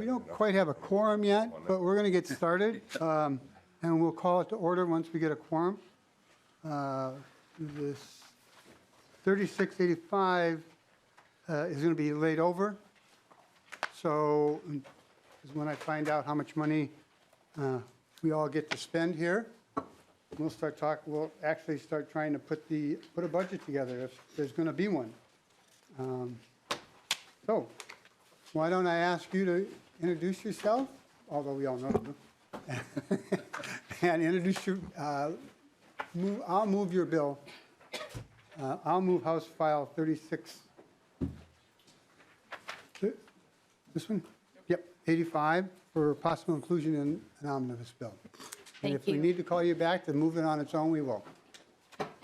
We don't quite have a quorum yet, but we're going to get started, and we'll call it to order once we get a quorum. This 3685 is going to be laid over, so when I find out how much money we all get to spend here, we'll actually start trying to put a budget together if there's going to be one. So why don't I ask you to introduce yourself, although we all know you, and introduce your, I'll move your bill. I'll move House File 36. This one? Yep, 85 for possible inclusion in an omnibus bill. And if we need to call you back to move it on its own, we will.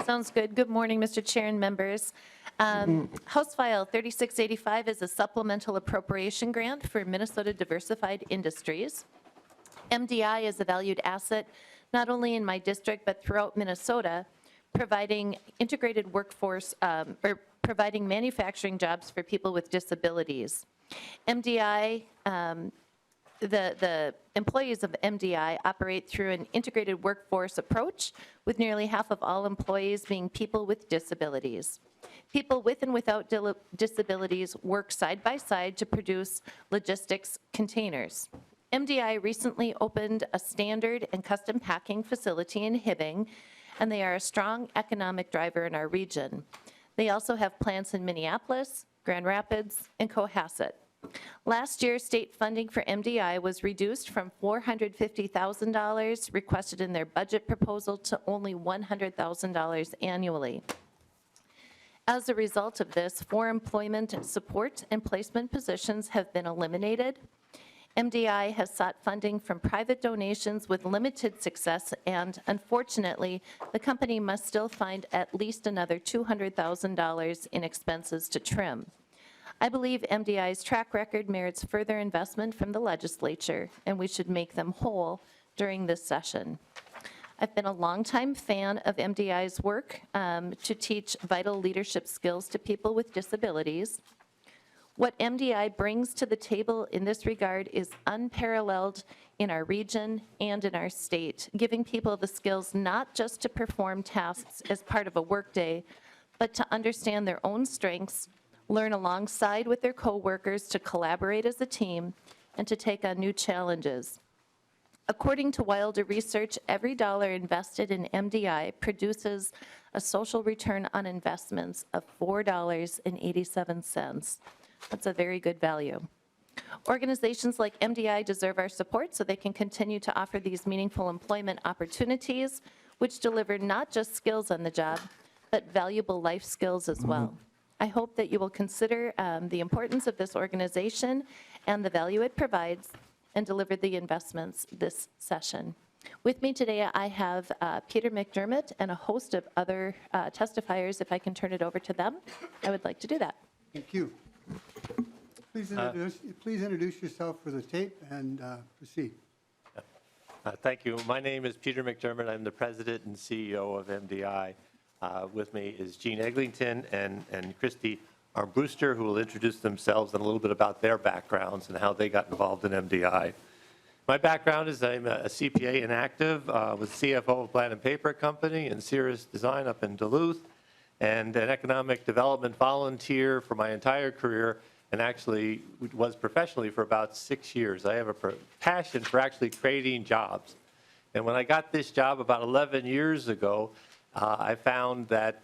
Sounds good. Good morning, Mr. Chair and members. House File 3685 is a supplemental appropriation grant for Minnesota Diversified Industries. MDI is a valued asset not only in my district but throughout Minnesota, providing integrated workforce or providing manufacturing jobs for people with disabilities. MDI, the employees of MDI operate through an integrated workforce approach, with nearly half of all employees being people with disabilities. People with and without disabilities work side by side to produce logistics containers. MDI recently opened a standard and custom packing facility in Hibbing, and they are a strong economic driver in our region. They also have plants in Minneapolis, Grand Rapids, and Cohasset. Last year, state funding for MDI was reduced from $450,000 requested in their budget proposal to only $100,000 annually. As a result of this, 4 employment support and placement positions have been eliminated. MDI has sought funding from private donations with limited success, and unfortunately, the company must still find at least another $200,000 in expenses to trim. I believe MDI's track record merits further investment from the legislature, and we should make them whole during this session. I've been a longtime fan of MDI's work to teach vital leadership skills to people with disabilities. What MDI brings to the table in this regard is unparalleled in our region and in our state, giving people the skills not just to perform tasks as part of a workday, but to understand their own strengths, learn alongside with their coworkers to collaborate as a team, and to take on new challenges. According to Wilder Research, every dollar invested in MDI produces a social return on investments of $4.87. That's a very good value. Organizations like MDI deserve our support so they can continue to offer these meaningful employment opportunities, which deliver not just skills on the job, but valuable life skills as well. I hope that you will consider the importance of this organization and the value it provides and deliver the investments this session. With me today, I have Peter McDermott and a host of other testifiers. If I can turn it over to them, I would like to do that. Thank you. Please introduce yourself for the tape and proceed. Thank you. My name is Peter McDermott. I'm the president and CEO of MDI. With me is Gene Eglinton and Christy Armbruster, who will introduce themselves and a little bit about their backgrounds and how they got involved in MDI. My background is I'm a CPA inactive, was CFO of Plant and Paper Company and Cirrus Design up in Duluth, and an economic development volunteer for my entire career, and actually was professionally for about 6 years. I have a passion for actually creating jobs. And when I got this job about 11 years ago, I found that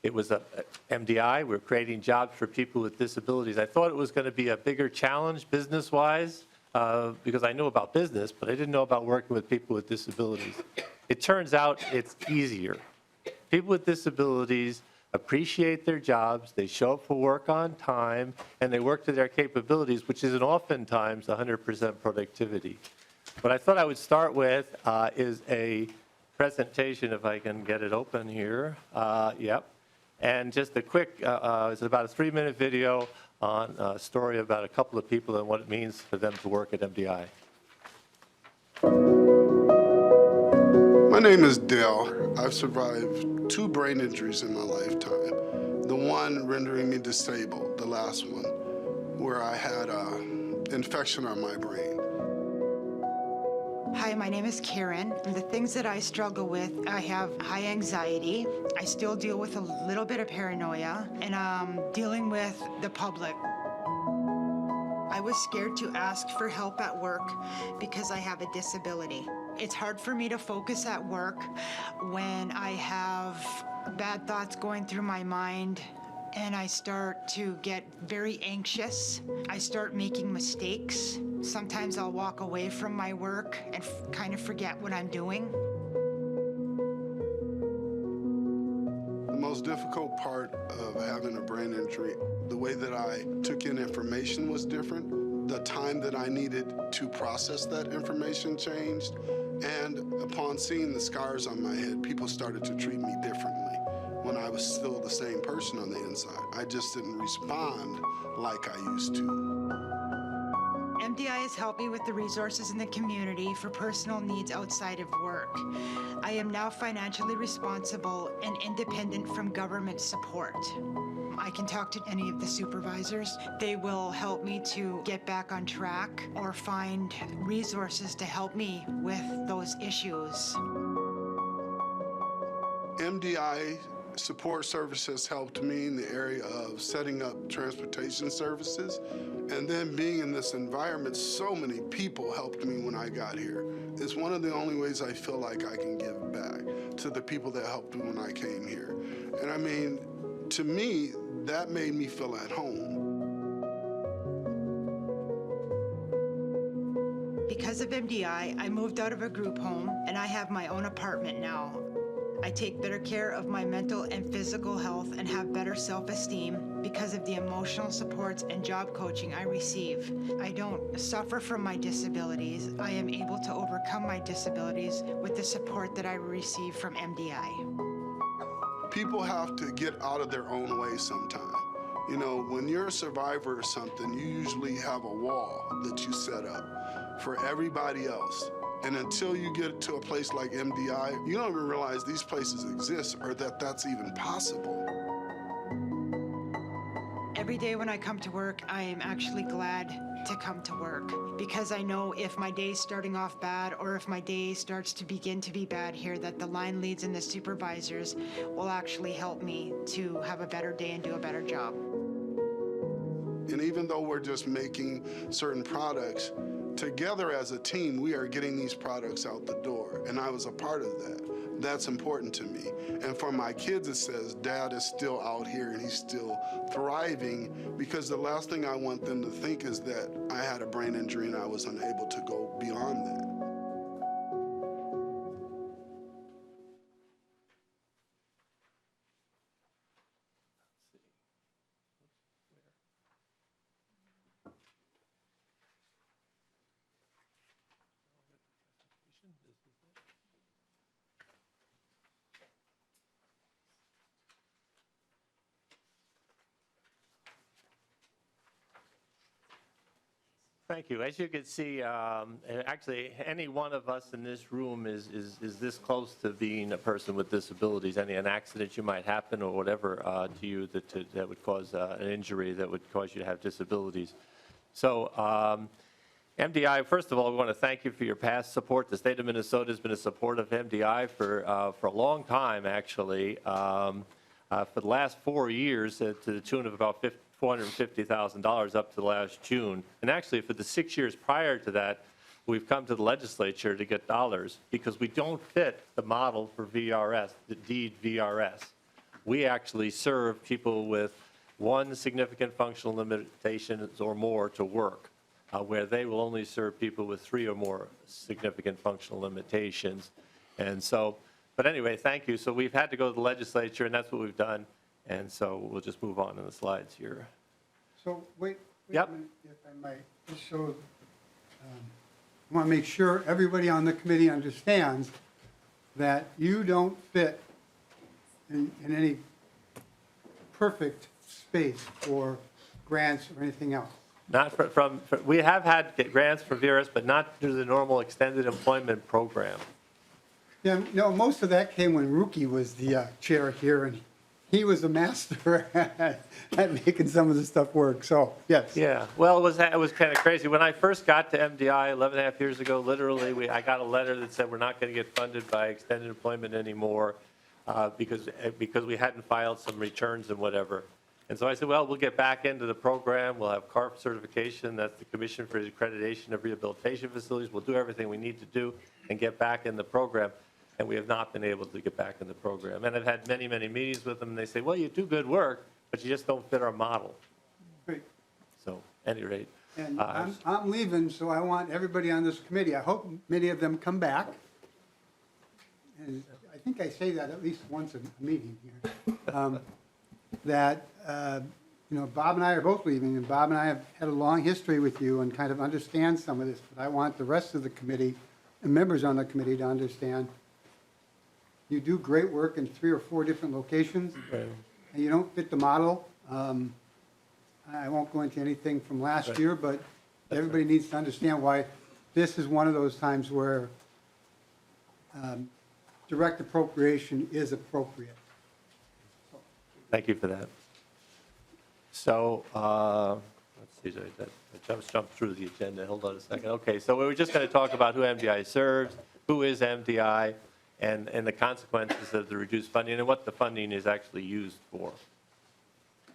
it was a MDI. We're creating jobs for people with disabilities. I thought it was going to be a bigger challenge business-wise because I knew about business, but I didn't know about working with people with disabilities. It turns out it's easier. People with disabilities appreciate their jobs, they show up for work on time, and they work to their capabilities, which is oftentimes 100% productivity. What I thought I would start with is a presentation, if I can get it open here. Yep. And just a quick, it's about a 3-minute video on a story about a couple of people and what it means for them to work at MDI. My name is Dale. I've survived 2 brain injuries in my lifetime. The one rendering me disabled, the last one, where I had infection on my brain. Hi, my name is Karen. And the things that I struggle with, I have high anxiety. I still deal with a little bit of paranoia, and I'm dealing with the public. I was scared to ask for help at work because I have a disability. It's hard for me to focus at work when I have bad thoughts going through my mind, and I start to get very anxious. I start making mistakes. Sometimes I'll walk away from my work and kind of forget what I'm doing. The most difficult part of having a brain injury, the way that I took in information was different. The time that I needed to process that information changed. And upon seeing the scars on my head, people started to treat me differently when I was still the same person on the inside. I just didn't respond like I used to. MDI has helped me with the resources in the community for personal needs outside of work. I am now financially responsible and independent from government support. I can talk to any of the supervisors. They will help me to get back on track or find resources to help me with those issues. MDI support services helped me in the area of setting up transportation services. And then being in this environment, so many people helped me when I got here. It's one of the only ways I feel like I can give back to the people that helped me when I came here. And I mean, to me, that made me feel at home. Because of MDI, I moved out of a group home and I have my own apartment now. I take better care of my mental and physical health and have better self-esteem because of the emotional supports and job coaching I receive. I don't suffer from my disabilities. I am able to overcome my disabilities with the support that I receive from MDI. People have to get out of their own way sometime. You know, when you're a survivor or something, you usually have a wall that you set up for everybody else. And until you get to a place like MDI, you don't even realize these places exist or that that's even possible. Every day when I come to work, I am actually glad to come to work because I know if my day's starting off bad or if my day starts to begin to be bad here, that the line leads and the supervisors will actually help me to have a better day and do a better job. And even though we're just making certain products, together as a team, we are getting these products out the door, and I was a part of that. That's important to me. And for my kids, it says, Dad is still out here and he's still thriving, because the last thing I want them to think is that I had a brain injury and I was unable to go beyond that. Thank you. As you can see, actually, any one of us in this room is this close to being a person with disabilities. An accident you might happen or whatever to you that would cause an injury that would cause you to have disabilities. So MDI, first of all, we want to thank you for your past support. The state of Minnesota has been a support of MDI for a long time, actually. For the last 4 years, to the tune of about $450,000 up to last June. And actually, for the 6 years prior to that, we've come to the legislature to get dollars because we don't fit the model for VRS, the DEED VRS. We actually serve people with one significant functional limitation or more to work, where they will only serve people with 3 or more significant functional limitations. And so, but anyway, thank you. So we've had to go to the legislature, and that's what we've done. And so we'll just move on to the slides here. So wait Yep. a minute, if I might, just so, I want to make sure everybody on the committee understands that you don't fit in any perfect space for grants or anything else. Not we have had grants for VRS, but not through the normal extended employment program. Yeah, no, most of that came when Rookie was the chair here, and he was a master at making some of the stuff work, so, yes. Yeah, well, it was kind of crazy. When I first got to MDI 11 and a half years ago, literally, I got a letter that said we're not going to get funded by extended employment anymore because we hadn't filed some returns and whatever. And so I said, well, we'll get back into the program. We'll have CARP certification. That's the Commission for the Accreditation of Rehabilitation Facilities. We'll do everything we need to do and get back in the program. And we have not been able to get back in the program. And I've had many, many meetings with them, and they say, well, you do good work, but you just don't fit our model. Great. So, at any rate. And I'm leaving, so I want everybody on this committee, I hope many of them come back. And I think I say that at least once a meeting here. That, you know, Bob and I are both leaving, and Bob and I have had a long history with you and kind of understand some of this, but I want the rest of the committee and members on the committee to understand you do great work in 3 or 4 different locations, Right. and you don't fit the model. I won't go into anything from last year, but everybody needs to understand why this is one of those times where direct appropriation is appropriate. Thank you for that. So, let's see, I jumped through the agenda. Hold on a second. Okay, so we were just going to talk about who MDI serves, who is MDI, and the consequences of the reduced funding and what the funding is actually used for.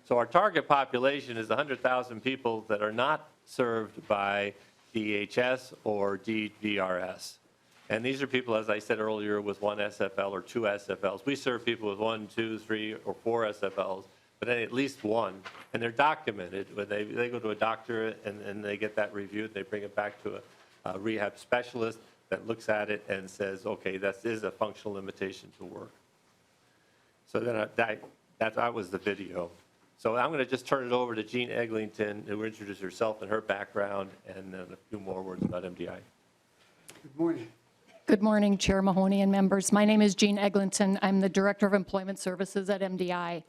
So our target population is 100,000 people that are not served by DHS or DVRS. And these are people, as I said earlier, with 1 SFL or 2 SFLs. We serve people with 1, 2, 3, or 4 SFLs, but then at least 1. And they're documented. When they go to a doctor and they get that reviewed, they bring it back to a rehab specialist that looks at it and says, okay, that is a functional limitation to work. So then that was the video. So I'm going to just turn it over to Jean Eglinton, who will introduce herself and her background, and then a few more words about MDI. Good morning. Good morning, Chair Mahoney and members. My name is Jean Eglinton. I'm the Director of Employment Services at MDI.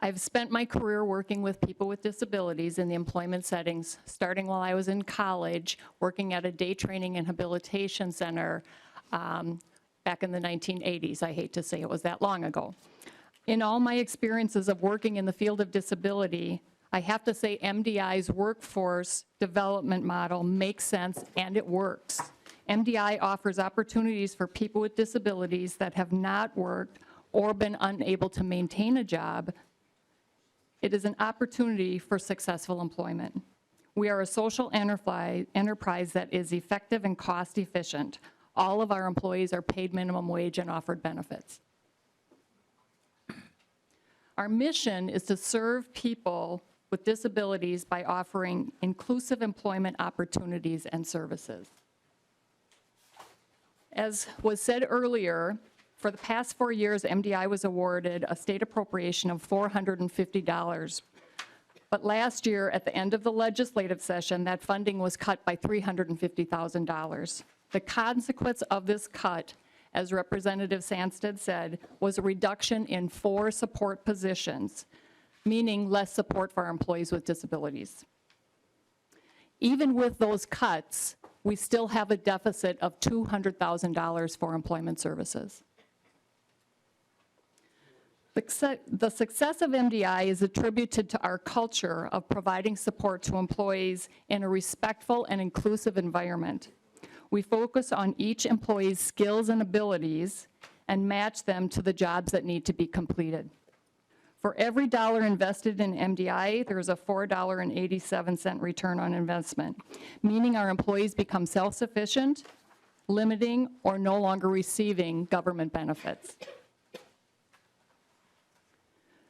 I've spent my career working with people with disabilities in the employment settings, starting while I was in college, working at a day training and habilitation center back in the 1980s. I hate to say it was that long ago. In all my experiences of working in the field of disability, I have to say MDI's workforce development model makes sense and it works. MDI offers opportunities for people with disabilities that have not worked or been unable to maintain a job. It is an opportunity for successful employment. We are a social enterprise that is effective and cost efficient. All of our employees are paid minimum wage and offered benefits. Our mission is to serve people with disabilities by offering inclusive employment opportunities and services. As was said earlier, for the past 4 years, MDI was awarded a state appropriation of $450. But last year, at the end of the legislative session, that funding was cut by $350,000. The consequence of this cut, as Representative Sandstede said, was a reduction in 4 support positions, meaning less support for our employees with disabilities. Even with those cuts, we still have a deficit of $200,000 for employment services. The success of MDI is attributed to our culture of providing support to employees in a respectful and inclusive environment. We focus on each employee's skills and abilities and match them to the jobs that need to be completed. For every dollar invested in MDI, there's a $4.87 return on investment, meaning our employees become self-sufficient, limiting or no longer receiving government benefits.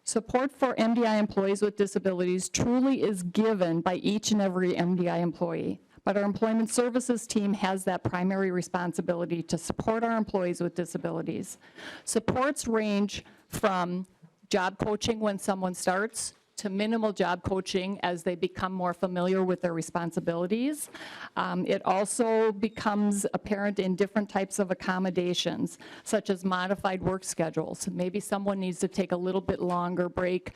Support for MDI employees with disabilities truly is given by each and every MDI employee, but our employment services team has that primary responsibility to support our employees with disabilities. Supports range from job coaching when someone starts to minimal job coaching as they become more familiar with their responsibilities. It also becomes apparent in different types of accommodations, such as modified work schedules. Maybe someone needs to take a little bit longer break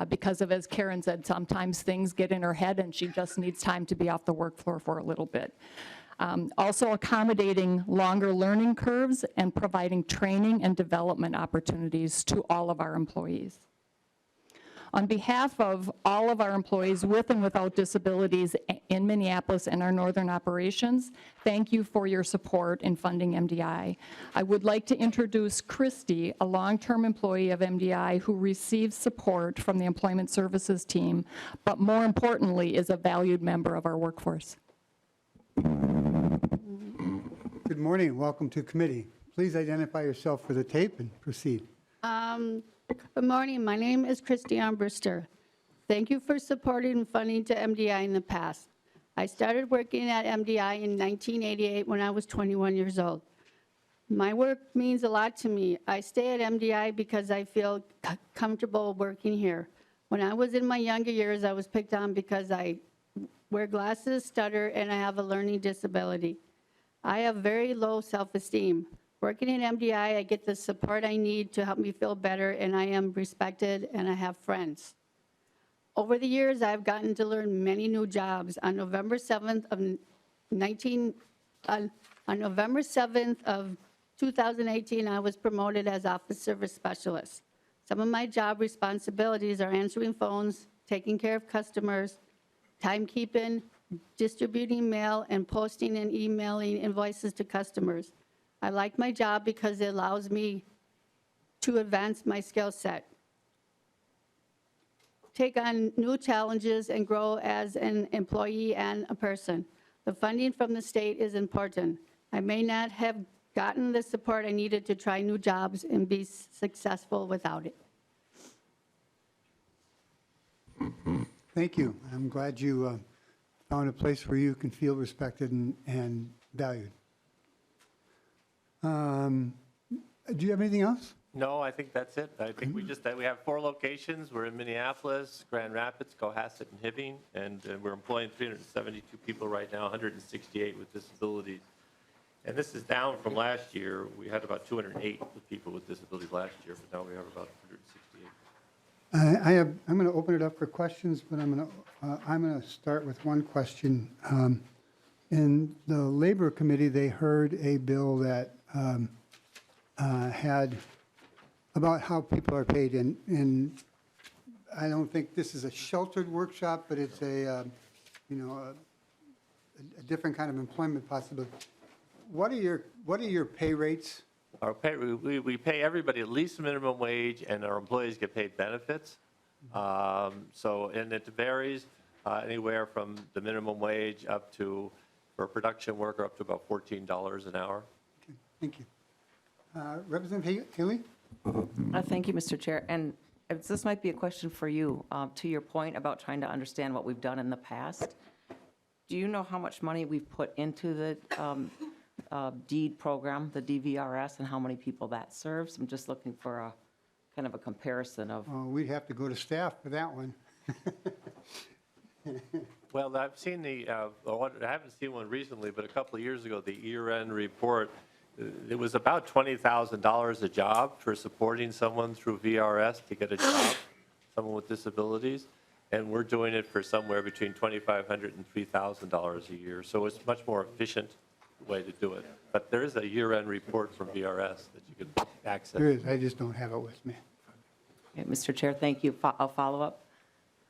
because of, as Karen said, sometimes things get in her head and she just needs time to be off the work floor for a little bit. Also accommodating longer learning curves and providing training and development opportunities to all of our employees. On behalf of all of our employees with and without disabilities in Minneapolis and our northern operations, thank you for your support in funding MDI. I would like to introduce Christy, a long-term employee of MDI who receives support from the Employment Services team, but more importantly is a valued member of our workforce. Good morning, welcome to committee. Please identify yourself for the tape and proceed. Good morning. My name is Christy Armbruster. Thank you for supporting and funding to MDI in the past. I started working at MDI in 1988 when I was 21 years old. My work means a lot to me. I stay at MDI because I feel comfortable working here. When I was in my younger years, I was picked on because I wear glasses, stutter, and I have a learning disability. I have very low self-esteem. Working in MDI, I get the support I need to help me feel better, and I am respected, and I have friends. Over the years, I've gotten to learn many new jobs. On November 7th of 2018, I was promoted as Office Service Specialist. Some of my job responsibilities are answering phones, taking care of customers, timekeeping, distributing mail, and posting and emailing invoices to customers. I like my job because it allows me to advance my skill set, take on new challenges, and grow as an employee and a person. The funding from the state is important. I may not have gotten the support I needed to try new jobs and be successful without it. Thank you. I'm glad you found a place where you can feel respected and valued. Do you have anything else? No, I think that's it. I think we have 4 locations. We're in Minneapolis, Grand Rapids, Cohasset, and Hibbing, and we're employing 372 people right now, 168 with disabilities. And this is down from last year. We had about 208 people with disabilities last year, but now we have about 168. I'm going to open it up for questions, but I'm going to start with one question. In the Labor Committee, they heard a bill that had about how people are paid, and I don't think this is a sheltered workshop, but it's a different kind of employment possibility. What are your pay rates? Our pay, we pay everybody at least minimum wage, and our employees get paid benefits. And it varies anywhere from the minimum wage up to, for a production worker, up to about $14 an hour. Okay, thank you. Representative Haley? Thank you, Mr. Chair. And this might be a question for you. To your point about trying to understand what we've done in the past, do you know how much money we've put into the DEED program, the DVRS, and how many people that serves? I'm just looking for a kind of a comparison of. We'd have to go to staff for that one. Well, I've seen I haven't seen one recently, but a couple of years ago, the year-end report, it was about $20,000 a job for supporting someone through VRS to get a job, someone with disabilities. And we're doing it for somewhere between $2,500 and $3,000 a year. So it's much more efficient way to do it. But there is a year-end report from VRS that you can access. There is, I just don't have it with me. Okay, Mr. Chair, thank you. I'll follow up.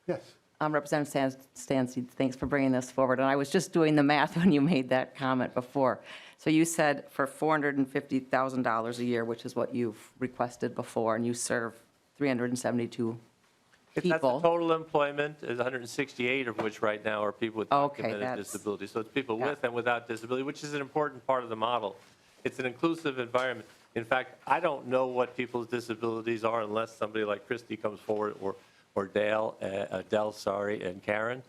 Yes. Representative Sandstede, thanks for bringing this forward. And I was just doing the math when you made that comment before. So you said for $450,000 a year, which is what you've requested before, and you serve 372 That's the people. total employment is 168 of which right now are people with documented disability. So it's people with and without disability, which is an important part of the model. It's an inclusive environment. In fact, I don't know what people's disabilities are unless somebody like Christy comes forward or Adele, and Karen,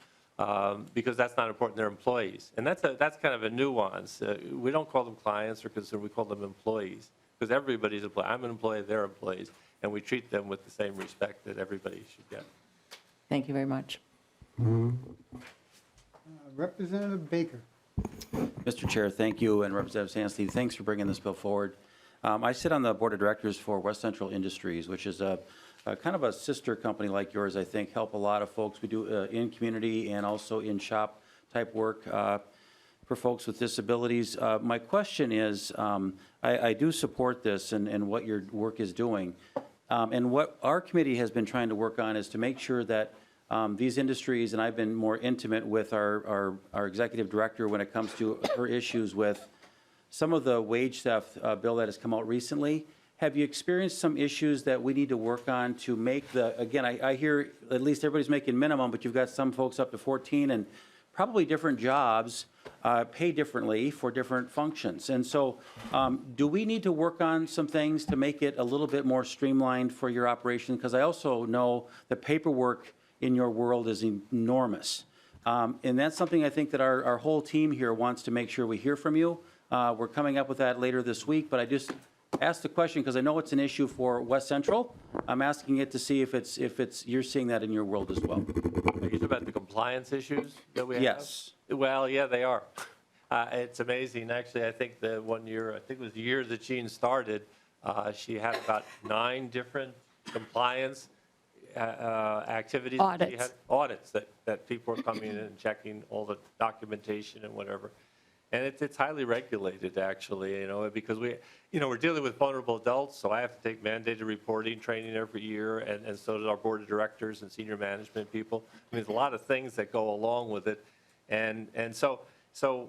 because that's not important. They're employees, and that's kind of a nuance. We don't call them clients or consumer. We call them employees because everybody's employee. I'm an employee. They're employees, and we treat them with the same respect that everybody should get. Thank you very much. Representative Baker. Mr. Chair, thank you, and Representative Sandstede, thanks for bringing this bill forward. I sit on the board of directors for West Central Industries, which is a kind of a sister company like yours, I think, help a lot of folks. We do in community and also in shop type work for folks with disabilities. My question is, I do support this and what your work is doing. And what our committee has been trying to work on is to make sure that these industries, and I've been more intimate with our executive director when it comes to her issues with some of the wage theft bill that has come out recently. Have you experienced some issues that we need to work on to make again, I hear at least everybody's making minimum, but you've got some folks up to 14 and probably different jobs pay differently for different functions. And so do we need to work on some things to make it a little bit more streamlined for your operation? Because I also know the paperwork in your world is enormous. And that's something I think that our whole team here wants to make sure we hear from you. We're coming up with that later this week, but I just asked the question because I know it's an issue for West Central. I'm asking it to see if you're seeing that in your world as well. Are you talking about the compliance issues that we have? Yes. Well, yeah, they are. It's amazing. Actually, I think the 1 year, I think it was the year that Jean started, she had about 9 different compliance activities. Audits. She had audits that people were coming in and checking all the documentation and whatever. And it's highly regulated, actually, because we're dealing with vulnerable adults, so I have to take mandated reporting training every year, and so does our board of directors and senior management people. I mean, there's a lot of things that go along with it. And so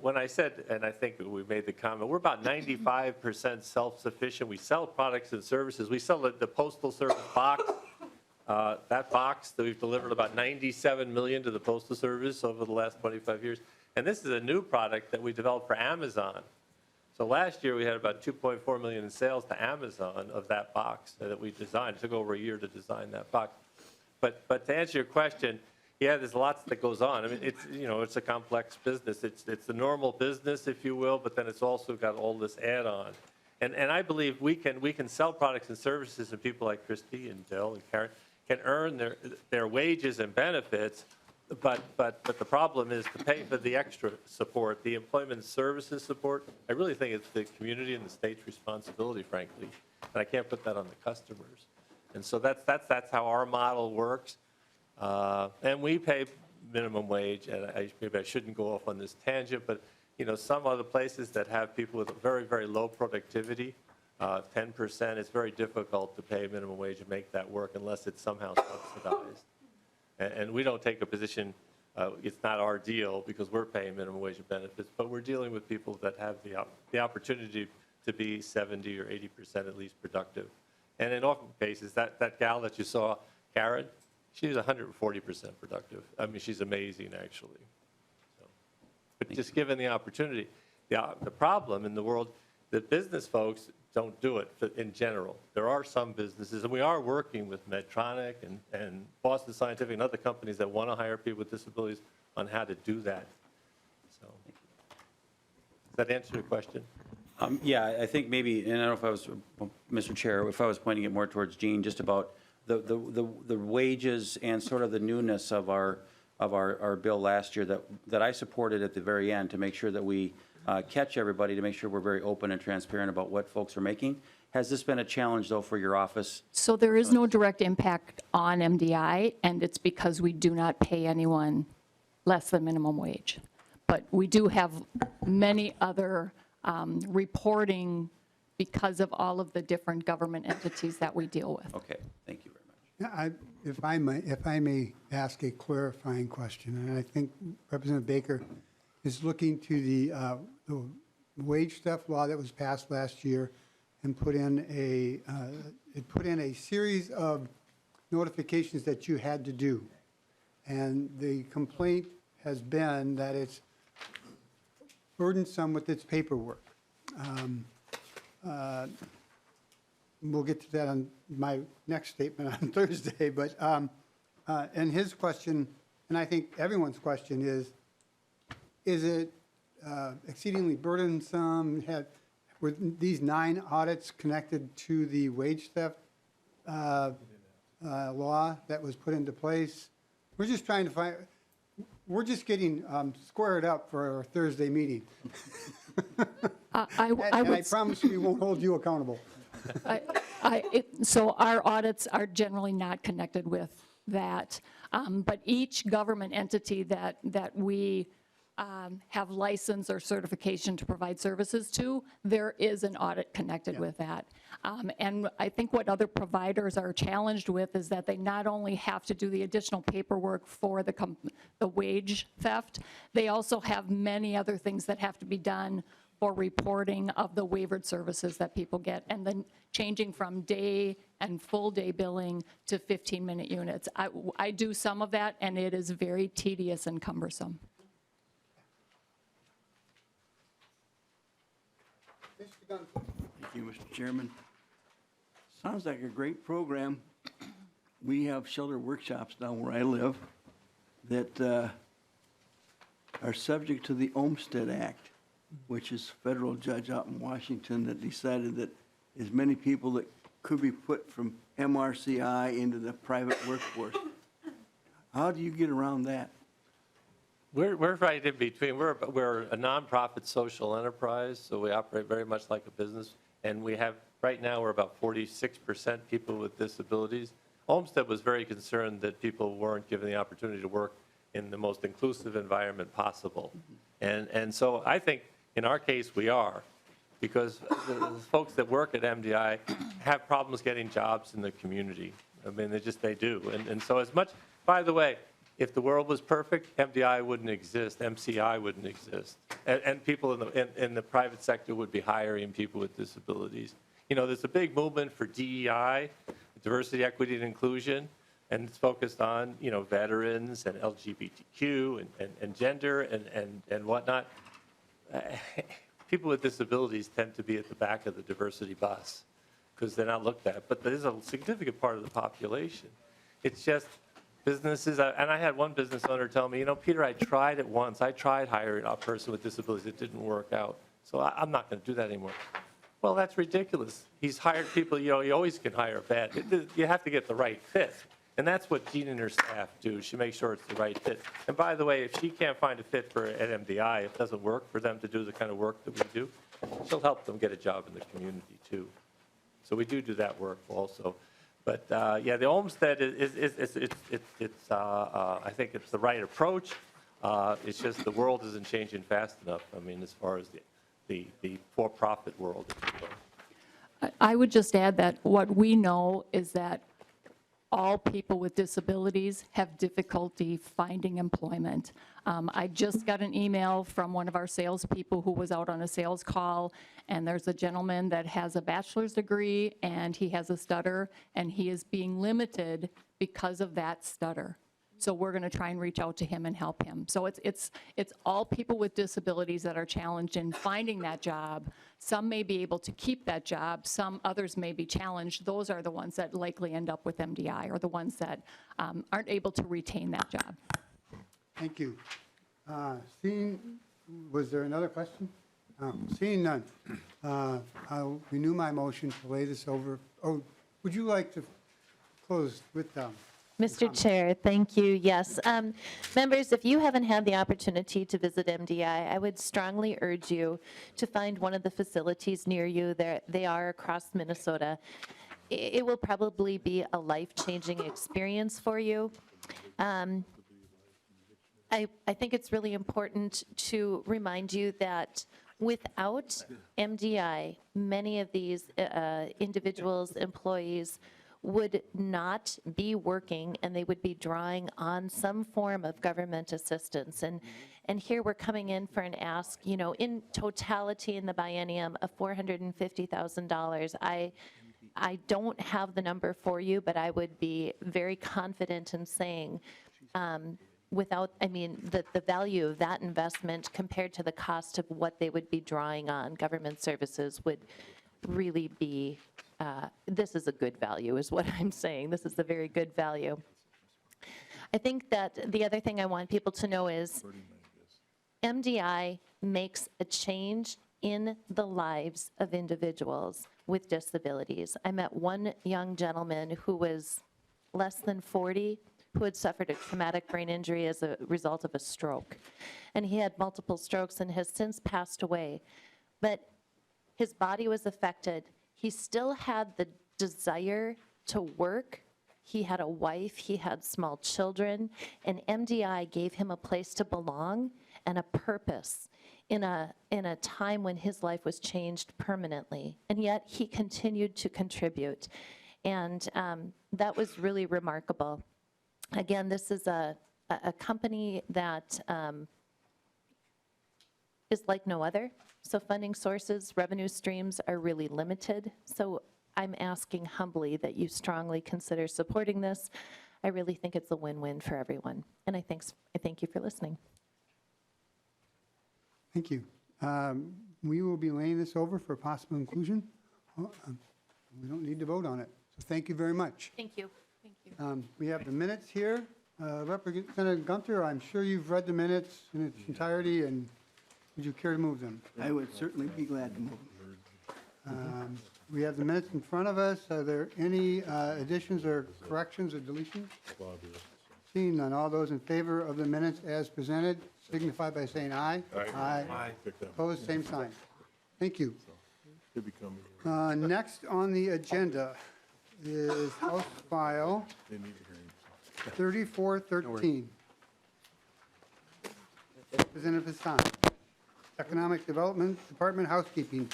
when I said, and I think we made the comment, we're about 95% self-sufficient. We sell products and services. We sell the Postal Service box. That box that we've delivered about $97 million to the Postal Service over the last 25 years. And this is a new product that we developed for Amazon. So last year we had about $2.4 million in sales to Amazon of that box that we designed. It took over a year to design that box. But to answer your question, yeah, there's lots that goes on. I mean, it's a complex business. It's the normal business, if you will, but then it's also got all this add-on. And I believe we can sell products and services, and people like Christy and Bill and Karen can earn their wages and benefits. But the problem is to pay for the extra support, the employment services support. I really think it's the community and the state's responsibility, frankly, and I can't put that on the customers. And so that's how our model works. And we pay minimum wage, and maybe I shouldn't go off on this tangent, but some other places that have people with very, very low productivity, 10%, it's very difficult to pay minimum wage and make that work unless it's somehow subsidized. And we don't take a position, it's not our deal because we're paying minimum wage and benefits, but we're dealing with people that have the opportunity to be 70 or 80% at least productive. And in often cases, that gal that you saw, Karen, she's 140% productive. I mean, she's amazing, actually. So, but just given the opportunity, the problem in the world, the business folks don't do it in general. There are some businesses, and we are working with Medtronic and Boston Scientific and other companies that want to hire people with disabilities on how to do that. So, does that answer your question? Yeah, I think maybe, and I don't know if I was, Mr. Chair, if I was pointing it more towards Jean, just about the wages and sort of the newness of our bill last year that I supported at the very end to make sure that we catch everybody, to make sure we're very open and transparent about what folks are making. Has this been a challenge, though, for your office? So there is no direct impact on MDI, and it's because we do not pay anyone less than minimum wage. But we do have many other reporting because of all of the different government entities that we deal with. Okay, thank you very much. Yeah, if I may ask a clarifying question, and I think Representative Baker is looking to the wage theft law that was passed last year and put in a series of notifications that you had to do. And the complaint has been that it's burdensome with its paperwork. We'll get to that on my next statement on Thursday, but and his question, and I think everyone's question is it exceedingly burdensome? Were these 9 audits connected to the wage theft law that was put into place? We're just trying to find, we're just getting squared up for our Thursday meeting. I promise we won't hold you accountable. So our audits are generally not connected with that, but each government entity that we have license or certification to provide services to, there is an audit connected with that. And I think what other providers are challenged with is that they not only have to do the additional paperwork for the wage theft, they also have many other things that have to be done for reporting of the waivered services that people get, and then changing from day and full day billing to 15-minute units. I do some of that, and it is very tedious and cumbersome. Mr. Gunn. Thank you, Mr. Chairman. Sounds like a great program. We have shelter workshops down where I live that are subject to the Olmstead Act, which is a federal judge out in Washington that decided that as many people that could be put from MRCI into the private workforce. How do you get around that? We're right in between. We're a nonprofit social enterprise, so we operate very much like a business. And we have, right now, we're about 46% people with disabilities. Olmstead was very concerned that people weren't given the opportunity to work in the most inclusive environment possible. And so I think in our case we are, because the folks that work at MDI have problems getting jobs in the community. I mean, they do. And so as much, by the way, if the world was perfect, MDI wouldn't exist, MCI wouldn't exist. And people in the private sector would be hiring people with disabilities. You know, there's a big movement for DEI, diversity, equity, and inclusion, and it's focused on, you know, veterans and LGBTQ and gender and whatnot. People with disabilities tend to be at the back of the diversity bus because they're not looked at, but there's a significant part of the population. It's just businesses, and I had one business owner tell me, you know, Peter, I tried it once. I tried hiring a person with disabilities. It didn't work out, so I'm not going to do that anymore. Well, that's ridiculous. He's hired people, you know, you always can hire a bad. You have to get the right fit. And that's what Jean and her staff do. She makes sure it's the right fit. And by the way, if she can't find a fit for at MDI, if it doesn't work for them to do the kind of work that we do, she'll help them get a job in the community too. So we do that work also. But yeah, the Olmstead I think it's the right approach. It's just the world isn't changing fast enough. I mean, as far as the for-profit world. I would just add that what we know is that all people with disabilities have difficulty finding employment. I just got an email from one of our salespeople who was out on a sales call, and there's a gentleman that has a bachelor's degree and he has a stutter, and he is being limited because of that stutter. So we're going to try and reach out to him and help him. So it's all people with disabilities that are challenged in finding that job. Some may be able to keep that job. Some others may be challenged. Those are the ones that likely end up with MDI, or the ones that aren't able to retain that job. Thank you. Was there another question? Seeing none, I'll renew my motion to lay this over. Oh, would you like to close with Mr. Chair, thank you. Yes. Members, if you haven't had the opportunity to visit MDI, I would strongly urge you to find one of the facilities near you. They are across Minnesota. It will probably be a life-changing experience for you. I think it's really important to remind you that without MDI, many of these individuals, employees, would not be working, and they would be drawing on some form of government assistance. And here we're coming in for an ask, you know, in totality in the biennium of $450,000. I don't have the number for you, but I would be very confident in saying the value of that investment compared to the cost of what they would be drawing on government services would really be, this is a good value is what I'm saying. This is a very good value. I think that the other thing I want people to know is MDI makes a change in the lives of individuals with disabilities. I met one young gentleman who was less than 40 who had suffered a traumatic brain injury as a result of a stroke. And he had multiple strokes and has since passed away. But his body was affected. He still had the desire to work. He had a wife, he had small children, and MDI gave him a place to belong and a purpose in a time when his life was changed permanently, and yet he continued to contribute. And that was really remarkable. Again, this is a company that is like no other. So funding sources, revenue streams are really limited. So I'm asking humbly that you strongly consider supporting this. I really think it's a win-win for everyone. And I thank you for listening. Thank you. We will be laying this over for possible inclusion. We don't need to vote on it. So thank you very much. Thank you. Thank you. We have the minutes here. Representative Gunther, I'm sure you've read the minutes in its entirety, and would you care to move them? I would certainly be glad to move. We have the minutes in front of us. Are there any additions or corrections or deletions? Seeing none, all those in favor of the minutes as presented signify by saying aye. Aye. Opposed, same sign. Thank you. Next on the agenda is House File 3413. Representative Hassan, Economic Development Department, Housekeeping.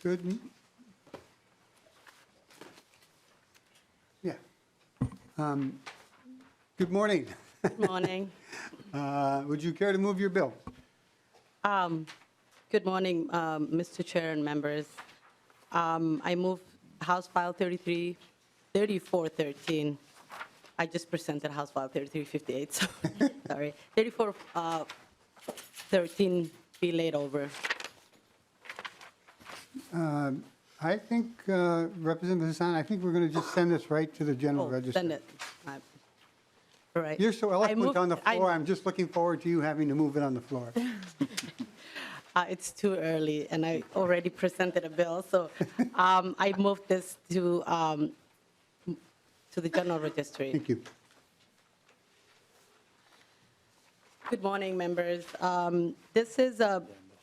Good. Yeah. Good morning. Good morning. Would you care to move your bill? Good morning, Mr. Chair and members. I move House File 3413. I just presented House File 3358, so sorry. 3413 be laid over. I think, Representative Hassan, I think we're going to just send this right to the general register. Send it. All right. You're so eloquent on the floor, I- I'm just looking forward to you having to move it on the floor. It's too early, and I already presented a bill, so I moved this to the general registry. Thank you. Good morning, members. This is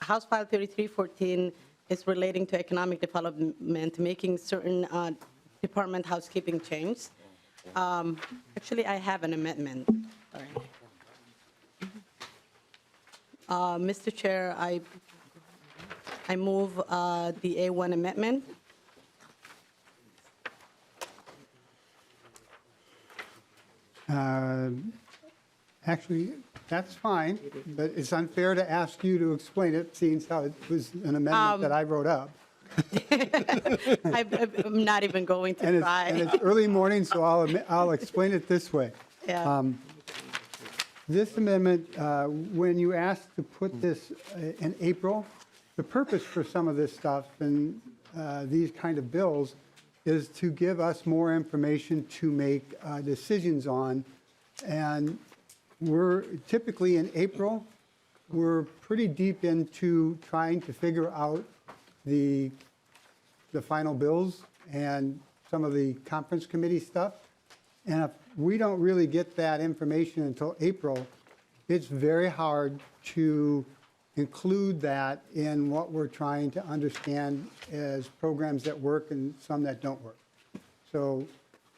House File 3314. Is relating to economic development, making certain department housekeeping changes. Actually, I have an amendment. Sorry. Mr. Chair, I move the A1 amendment. Actually, that's fine, but it's unfair to ask you to explain it, seeing how it was an amendment that I wrote up. I'm not even going to And try. it's early morning, so I'll explain it this way. Yeah. This amendment, when you asked to put this in April, the purpose for some of this stuff and these kind of bills is to give us more information to make decisions on. And we're typically in April, we're pretty deep into trying to figure out the final bills and some of the conference committee stuff. And if we don't really get that information until April, it's very hard to include that in what we're trying to understand as programs that work and some that don't work. So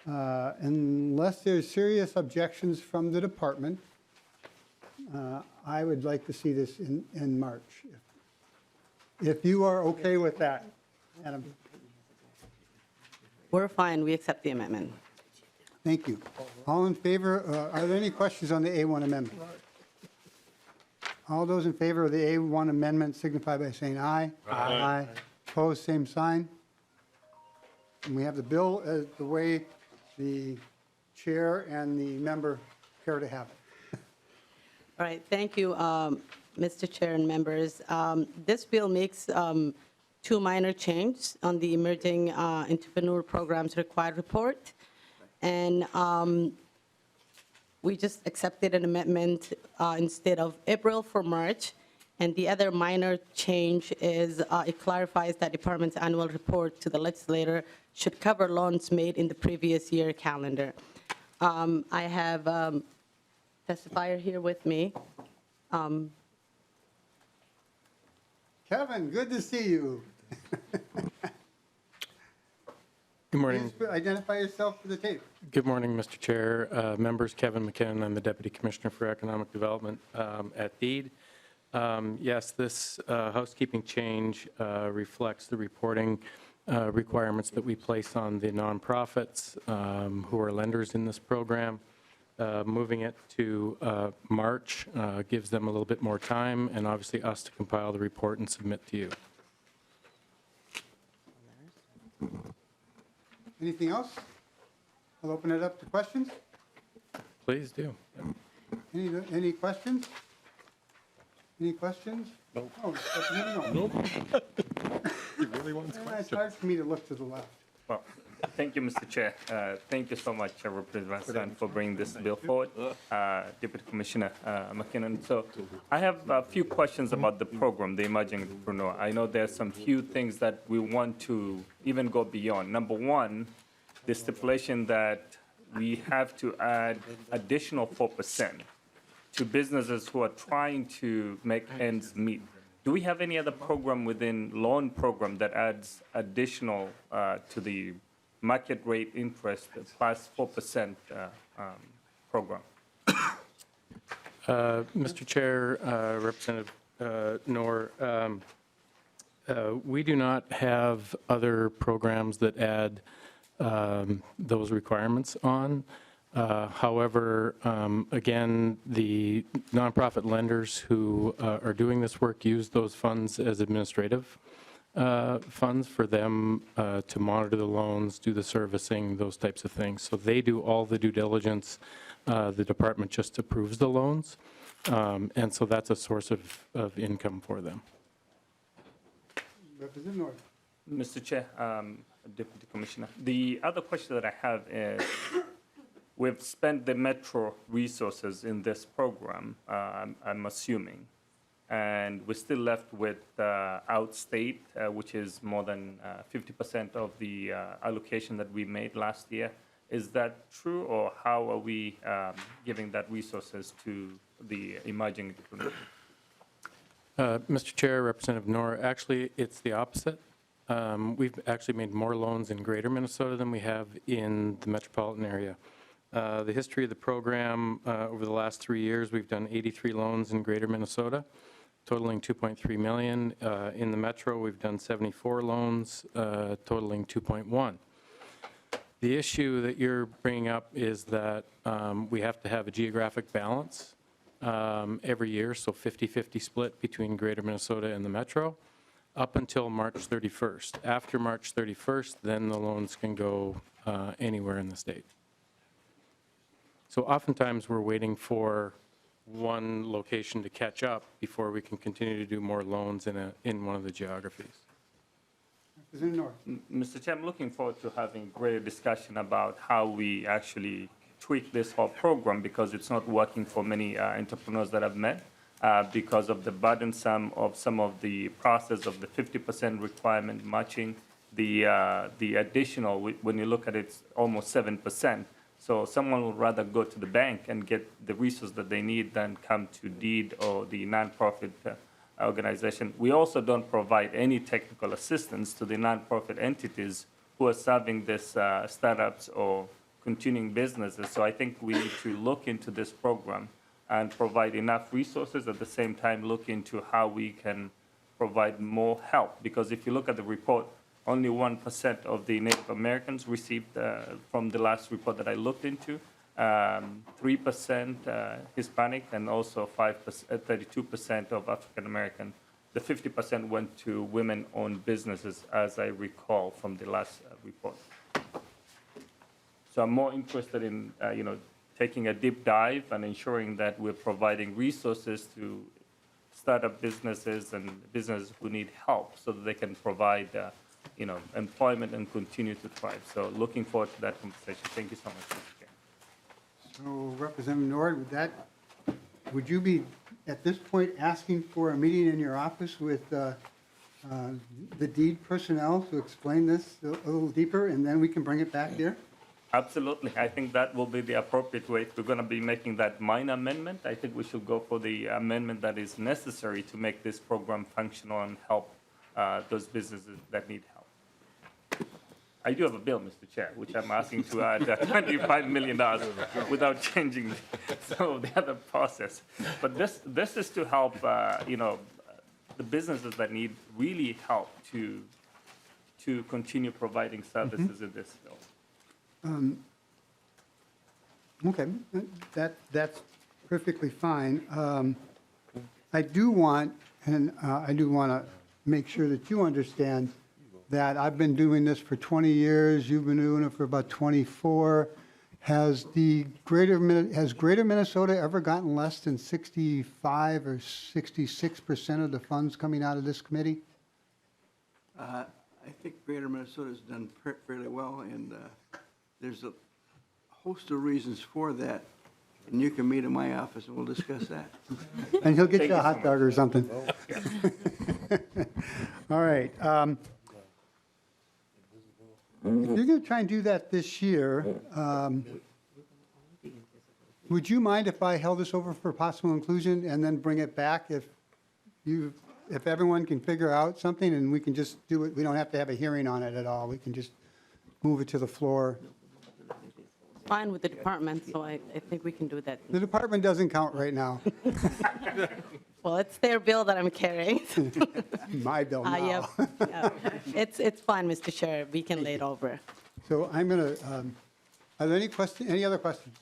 unless there's serious objections from the department, I would like to see this in March. If you are okay with that, Adam. We're fine. We accept the amendment. Thank you. All in favor, are there any questions on the A1 amendment? All those in favor of the A1 amendment signify by saying aye. Aye. Opposed, same sign. And we have the bill as the way the chair and the member care to have it. All right, thank you, Mr. Chair and members. This bill makes two minor changes on the Emerging Entrepreneur Programs Required Report. And We just accepted an amendment instead of April for March. And the other minor change is it clarifies that department's annual report to the legislator should cover loans made in the previous year calendar. I have testifier here with me. Kevin, good to see you. Good morning. Please identify yourself for the tape. Good morning, Mr. Chair, members. Kevin McKinnon, I'm the Deputy Commissioner for Economic Development at DEED. Yes, this housekeeping change reflects the reporting requirements that we place on the nonprofits who are lenders in this program. Moving it to March gives them a little bit more time, and obviously us to compile the report and submit to you. Anything else? I'll open it up to questions. Please do. Any questions? Any questions? Nope. Oh, no. He really wants It's hard for me to look to the left. Well, thank you, Mr. Chair. Thank you so much, Representative Hassan, for bringing this bill forward. Deputy Commissioner McKinnon. So I have a few questions about the program, the Emerging Entrepreneur. I know there's some few things that we want to even go beyond. Number one, the stipulation that we have to add additional 4% to businesses who are trying to make ends meet. Do we have any other program within loan program that adds additional to the market rate interest plus 4% program? Mr. Chair, Representative Noor, we do not have other programs that add those requirements on. However, again, the nonprofit lenders who are doing this work use those funds as administrative funds for them to monitor the loans, do the servicing, those types of things. So they do all the due diligence. The department just approves the loans. And so that's a source of income for them. Representative North. Mr. Chair, Deputy Commissioner, the other question that I have is, we've spent the metro resources in this program, I'm assuming, and we're still left with outstate, which is more than 50% of the allocation that we made last year. Is that true, or how are we giving that resources to the emerging entrepreneurs? Mr. Chair, Representative Noor, actually, it's the opposite. We've actually made more loans in greater Minnesota than we have in the metropolitan area. The history of the program, over the last 3 years, we've done 83 loans in greater Minnesota, totaling $2.3 million. In the metro, we've done 74 loans, totaling $2.1. The issue that you're bringing up is that we have to have a geographic balance every year, so 50-50 split between greater Minnesota and the metro, up until March 31st. After March 31st, then the loans can go anywhere in the state. So oftentimes, we're waiting for one location to catch up before we can continue to do more loans in one of the geographies. Representative North. Mr. Chair, I'm looking forward to having greater discussion about how we actually tweak this whole program, because it's not working for many entrepreneurs that I've met because of the burdensome of some of the process of the 50% requirement matching, the additional, when you look at it, it's almost 7%. So someone would rather go to the bank and get the resources that they need than come to DEED or the nonprofit organization. We also don't provide any technical assistance to the nonprofit entities who are serving this startups or continuing businesses. So I think we need to look into this program and provide enough resources, at the same time look into how we can provide more help. Because if you look at the report, only 1% of the Native Americans received, from the last report that I looked into, 3% Hispanic, and also 32% of African American. The 50% went to women-owned businesses, as I recall from the last report. So I'm more interested in, taking a deep dive and ensuring that we're providing resources to startup businesses and businesses who need help, so that they can provide, employment and continue to thrive. So looking forward to that conversation. Thank you so much, Mr. Chair. So Representative Nord, would you be, at this point, asking for a meeting in your office with the deed personnel to explain this a little deeper, and then we can bring it back here? Absolutely. I think that will be the appropriate way. If we're going to be making that minor amendment, I think we should go for the amendment that is necessary to make this program functional and help those businesses that need help. I do have a bill, Mr. Chair, which I'm asking to add $25 million without changing some of the other process. But this is to help, the businesses that need really help to continue providing services in this field. Okay, that's perfectly fine. I do want to make sure that you understand that I've been doing this for 20 years, you've been doing it for about 24. Has Greater Minnesota ever gotten less than 65 or 66% of the funds coming out of this committee? I think Greater Minnesota's done fairly well, and there's a host of reasons for that. And you can meet in my office and we'll discuss that. And he'll get you a hot dog or something. All right. If you're going to try and do that this year, would you mind if I held this over for possible inclusion and then bring it back if everyone can figure out something and we can just do it? We don't have to have a hearing on it at all. We can just move it to the floor. Fine with the department, so I think we can do that. The department doesn't count right now. Well, it's their bill that I'm carrying. My bill now. Yep. It's fine, Mr. Chair. We can lay it over. So I'm going to, are there any other questions?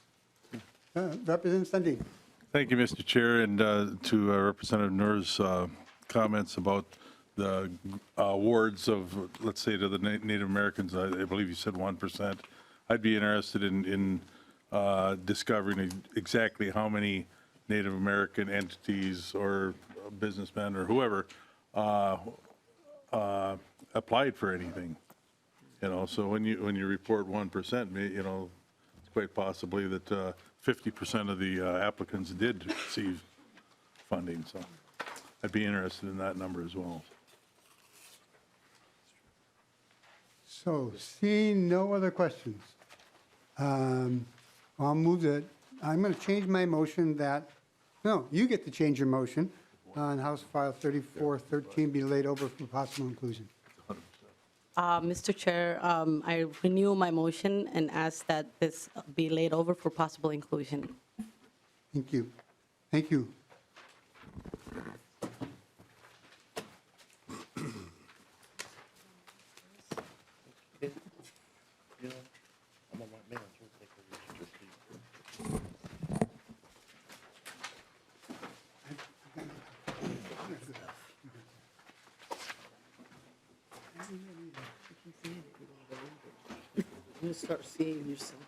Representative Sandstede. Thank you, Mr. Chair, and to Representative Noor's comments about the awards of, let's say, to the Native Americans. I believe you said 1%. I'd be interested in discovering exactly how many Native American entities or businessmen or whoever applied for anything. So when you report 1%, it's quite possibly that 50% of the applicants did receive funding. So I'd be interested in that number as well. So seeing no other questions, I'll move that. I'm going to change my motion that, no, you get to change your motion on House File 3413 be laid over for possible inclusion. Mr. Chair, I renew my motion and ask that this be laid over for possible inclusion. Thank you. Thank you. You start seeing yourself.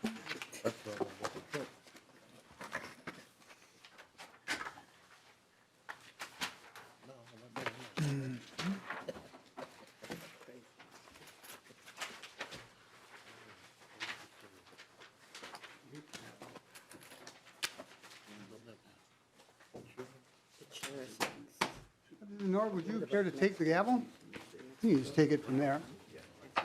Nord, would you care to take the gavel? You can just take it from there. I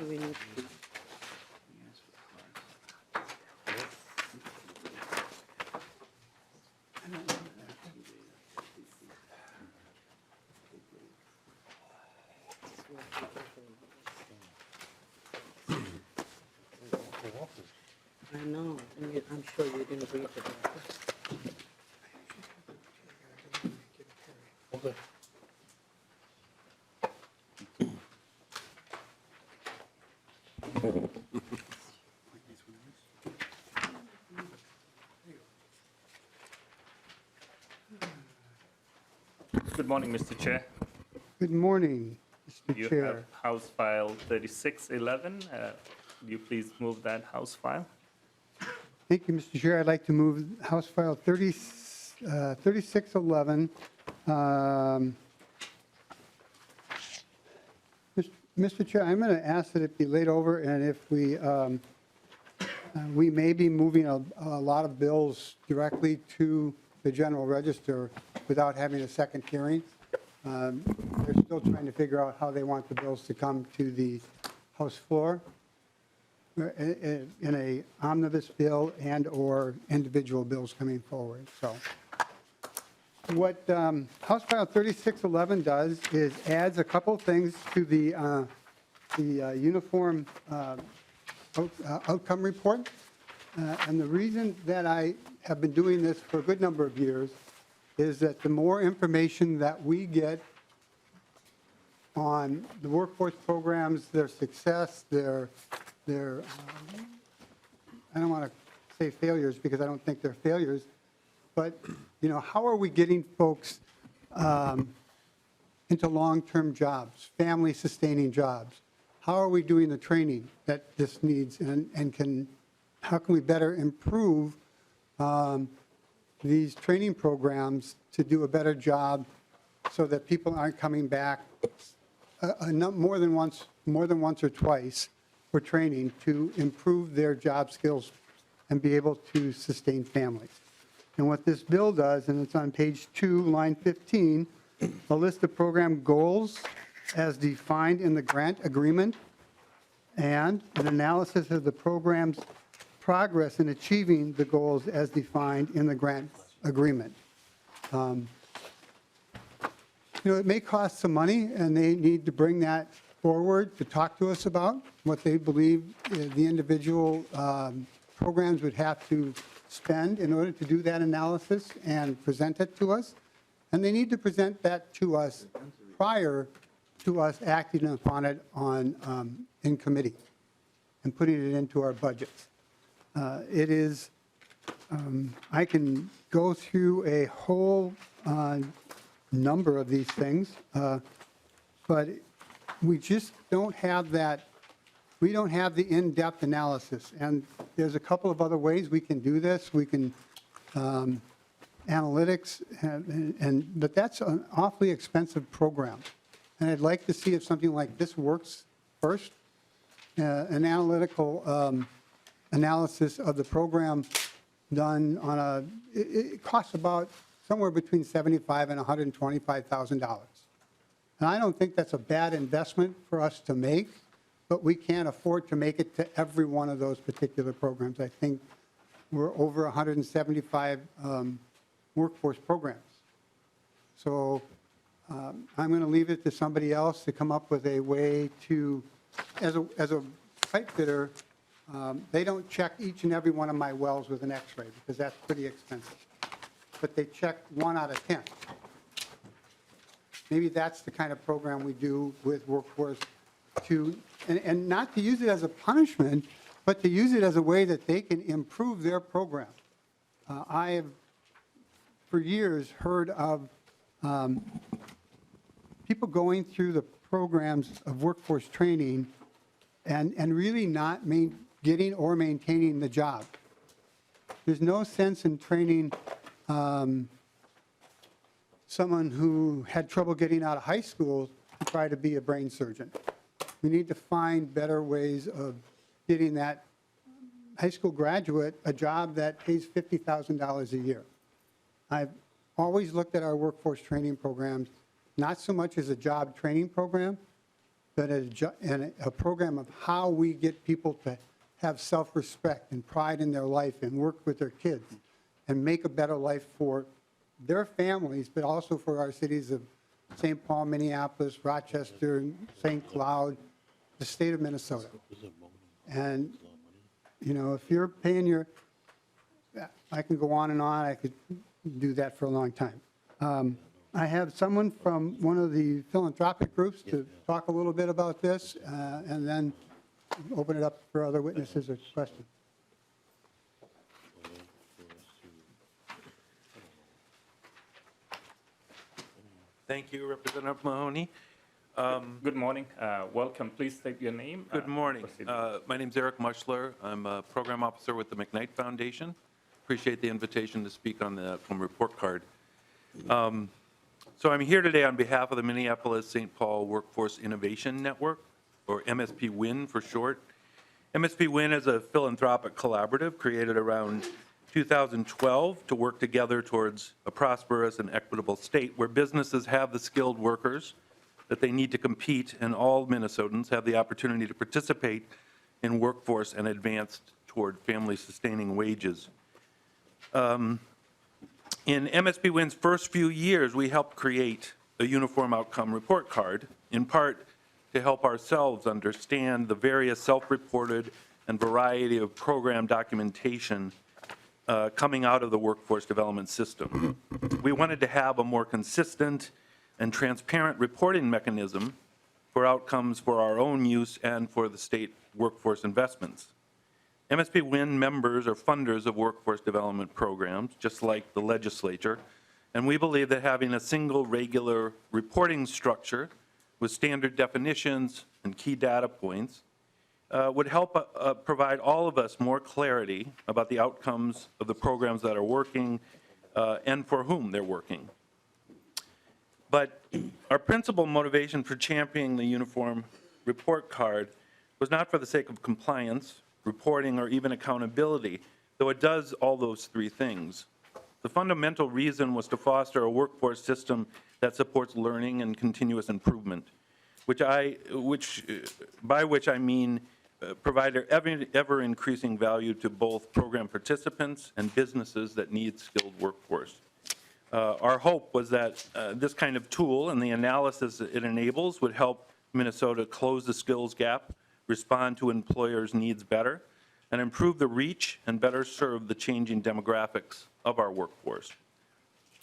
know, and I'm sure you didn't read it. Good morning, Mr. Chair. Good morning, Mr. You Chair. have House File 3611. Will you please move that House file? Thank you, Mr. Chair. I'd like to move House File 3611. Mr. Chair, I'm going to ask that it be laid over, and if we we may be moving a lot of bills directly to the general register without having a second hearing. They're still trying to figure out how they want the bills to come to the House floor in a omnibus bill and/or individual bills coming forward. So what House File 3611 does is adds a couple things to the uniform outcome report. And the reason that I have been doing this for a good number of years is that the more information that we get on the workforce programs, their success, their I don't want to say failures because I don't think they're failures, but how are we getting folks into long-term jobs, family-sustaining jobs? How are we doing the training that this needs, and how can we better improve these training programs to do a better job so that people aren't coming back more than once or twice for training to improve their job skills and be able to sustain families. And what this bill does, and it's on page 2, line 15, a list of program goals as defined in the grant agreement and an analysis of the program's progress in achieving the goals as defined in the grant agreement. It may cost some money, and they need to bring that forward to talk to us about what they believe the individual programs would have to spend in order to do that analysis and present it to us. And they need to present that to us prior to us acting upon it in committee and putting it into our budgets. It is, I can go through a whole number of these things, but we just don't have that, we don't have the in-depth analysis. And there's a couple of other ways we can do this. We can, analytics, but that's an awfully expensive program. And I'd like to see if something like this works first, an analytical analysis of the program done on it costs about somewhere between $75,000 and $125,000. And I don't think that's a bad investment for us to make, but we can't afford to make it to every one of those particular programs. I think we're over 175 workforce programs. So I'm going to leave it to somebody else to come up with a way to, as a pipe fitter, they don't check each and every one of my wells with an x-ray because that's pretty expensive. But they check 1 out of 10. Maybe that's the kind of program we do with workforce and not to use it as a punishment, but to use it as a way that they can improve their program. I have, for years, heard of people going through the programs of workforce training and really not getting or maintaining the job. There's no sense in training someone who had trouble getting out of high school to try to be a brain surgeon. We need to find better ways of getting that high school graduate a job that pays $50,000 a year. I've always looked at our workforce training programs not so much as a job training program, but as a program of how we get people to have self-respect and pride in their life and work with their kids and make a better life for their families, but also for our cities of St. Paul, Minneapolis, Rochester, St. Cloud, the state of Minnesota. And, if you're paying I can go on and on. I could do that for a long time. I have someone from one of the philanthropic groups to talk a little bit about this, and then open it up for other witnesses or questions. Thank you, Representative Mahoney. Good morning. Welcome. Please state your name. Good morning. My name's Eric Mushler. I'm a program officer with the McKnight Foundation. Appreciate the invitation to speak on the report card. So I'm here today on behalf of the Minneapolis-St. Paul Workforce Innovation Network, or MSP-WIN for short. MSP Win is a philanthropic collaborative created around 2012 to work together towards a prosperous and equitable state where businesses have the skilled workers that they need to compete, and all Minnesotans have the opportunity to participate in workforce and advance toward family-sustaining wages. In MSP Win's first few years, we helped create a uniform outcome report card, in part to help ourselves understand the various self-reported and variety of program documentation coming out of the workforce development system. We wanted to have a more consistent and transparent reporting mechanism for outcomes for our own use and for the state workforce investments. MSP Win members are funders of workforce development programs, just like the legislature, and we believe that having a single regular reporting structure with standard definitions and key data points would help provide all of us more clarity about the outcomes of the programs that are working and for whom they're working. But our principal motivation for championing the uniform report card was not for the sake of compliance, reporting, or even accountability, though it does all those three things. The fundamental reason was to foster a workforce system that supports learning and continuous improvement, by which I mean provide ever-increasing value to both program participants and businesses that need skilled workforce. Our hope was that this kind of tool and the analysis it enables would help Minnesota close the skills gap, respond to employers' needs better, and improve the reach and better serve the changing demographics of our workforce.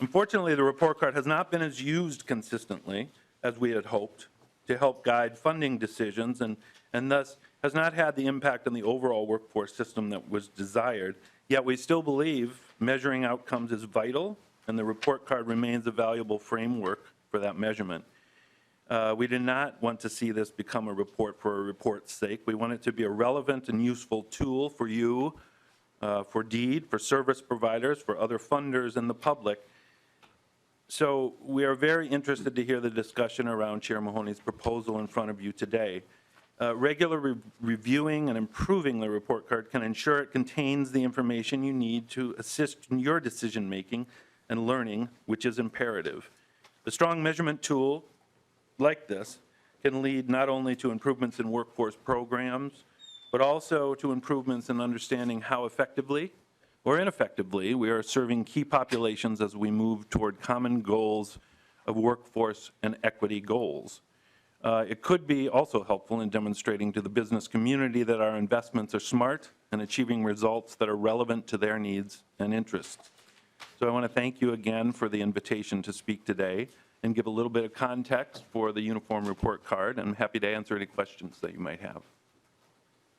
Unfortunately, the report card has not been as used consistently as we had hoped to help guide funding decisions and thus has not had the impact on the overall workforce system that was desired. Yet we still believe measuring outcomes is vital, and the report card remains a valuable framework for that measurement. We do not want to see this become a report for a report's sake. We want it to be a relevant and useful tool for you, for DEED, for service providers, for other funders, and the public. So we are very interested to hear the discussion around Chair Mahoney's proposal in front of you today. Regular reviewing and improving the report card can ensure it contains the information you need to assist in your decision-making and learning, which is imperative. A strong measurement tool like this can lead not only to improvements in workforce programs, but also to improvements in understanding how effectively or ineffectively we are serving key populations as we move toward common goals of workforce and equity goals. It could be also helpful in demonstrating to the business community that our investments are smart and achieving results that are relevant to their needs and interests. So I want to thank you again for the invitation to speak today and give a little bit of context for the uniform report card. I'm happy to answer any questions that you might have.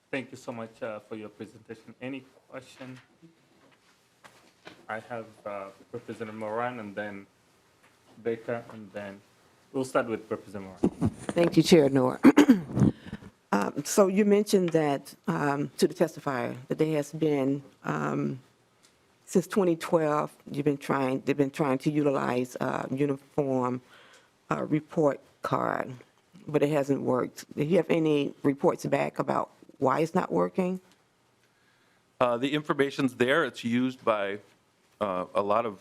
Thank you so much for your presentation. Any question? I have Representative Moran and then Baker, and then we'll start with Representative Moran. Thank you, Chair Noor. So you mentioned that to the testifier that there has been since 2012 they've been trying to utilize uniform report card, but it hasn't worked. Do you have any reports back about why it's not working? The information's there. It's used by a lot of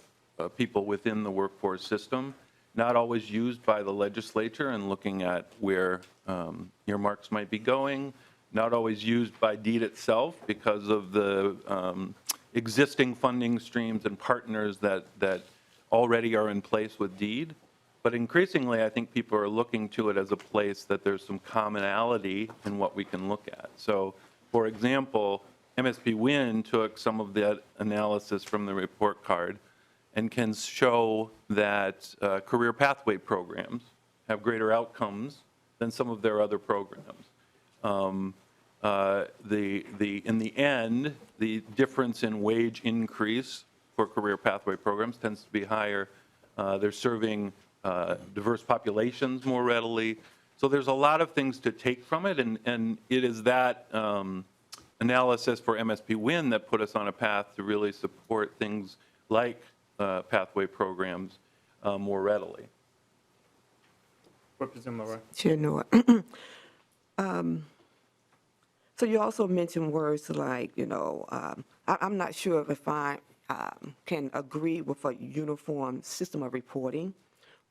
people within the workforce system, not always used by the legislature and looking at where earmarks might be going, not always used by DEED itself because of the existing funding streams and partners that already are in place with DEED. But increasingly, I think people are looking to it as a place that there's some commonality in what we can look at. So, for example, MSP Win took some of that analysis from the report card and can show that career pathway programs have greater outcomes than some of their other programs. In the end, the difference in wage increase for career pathway programs tends to be higher. They're serving diverse populations more readily. So there's a lot of things to take from it, and it is that analysis for MSP Win that put us on a path to really support things like pathway programs more readily. Representative Moran. Chair Noor. So you also mentioned words like, I'm not sure if I can agree with a uniform system of reporting,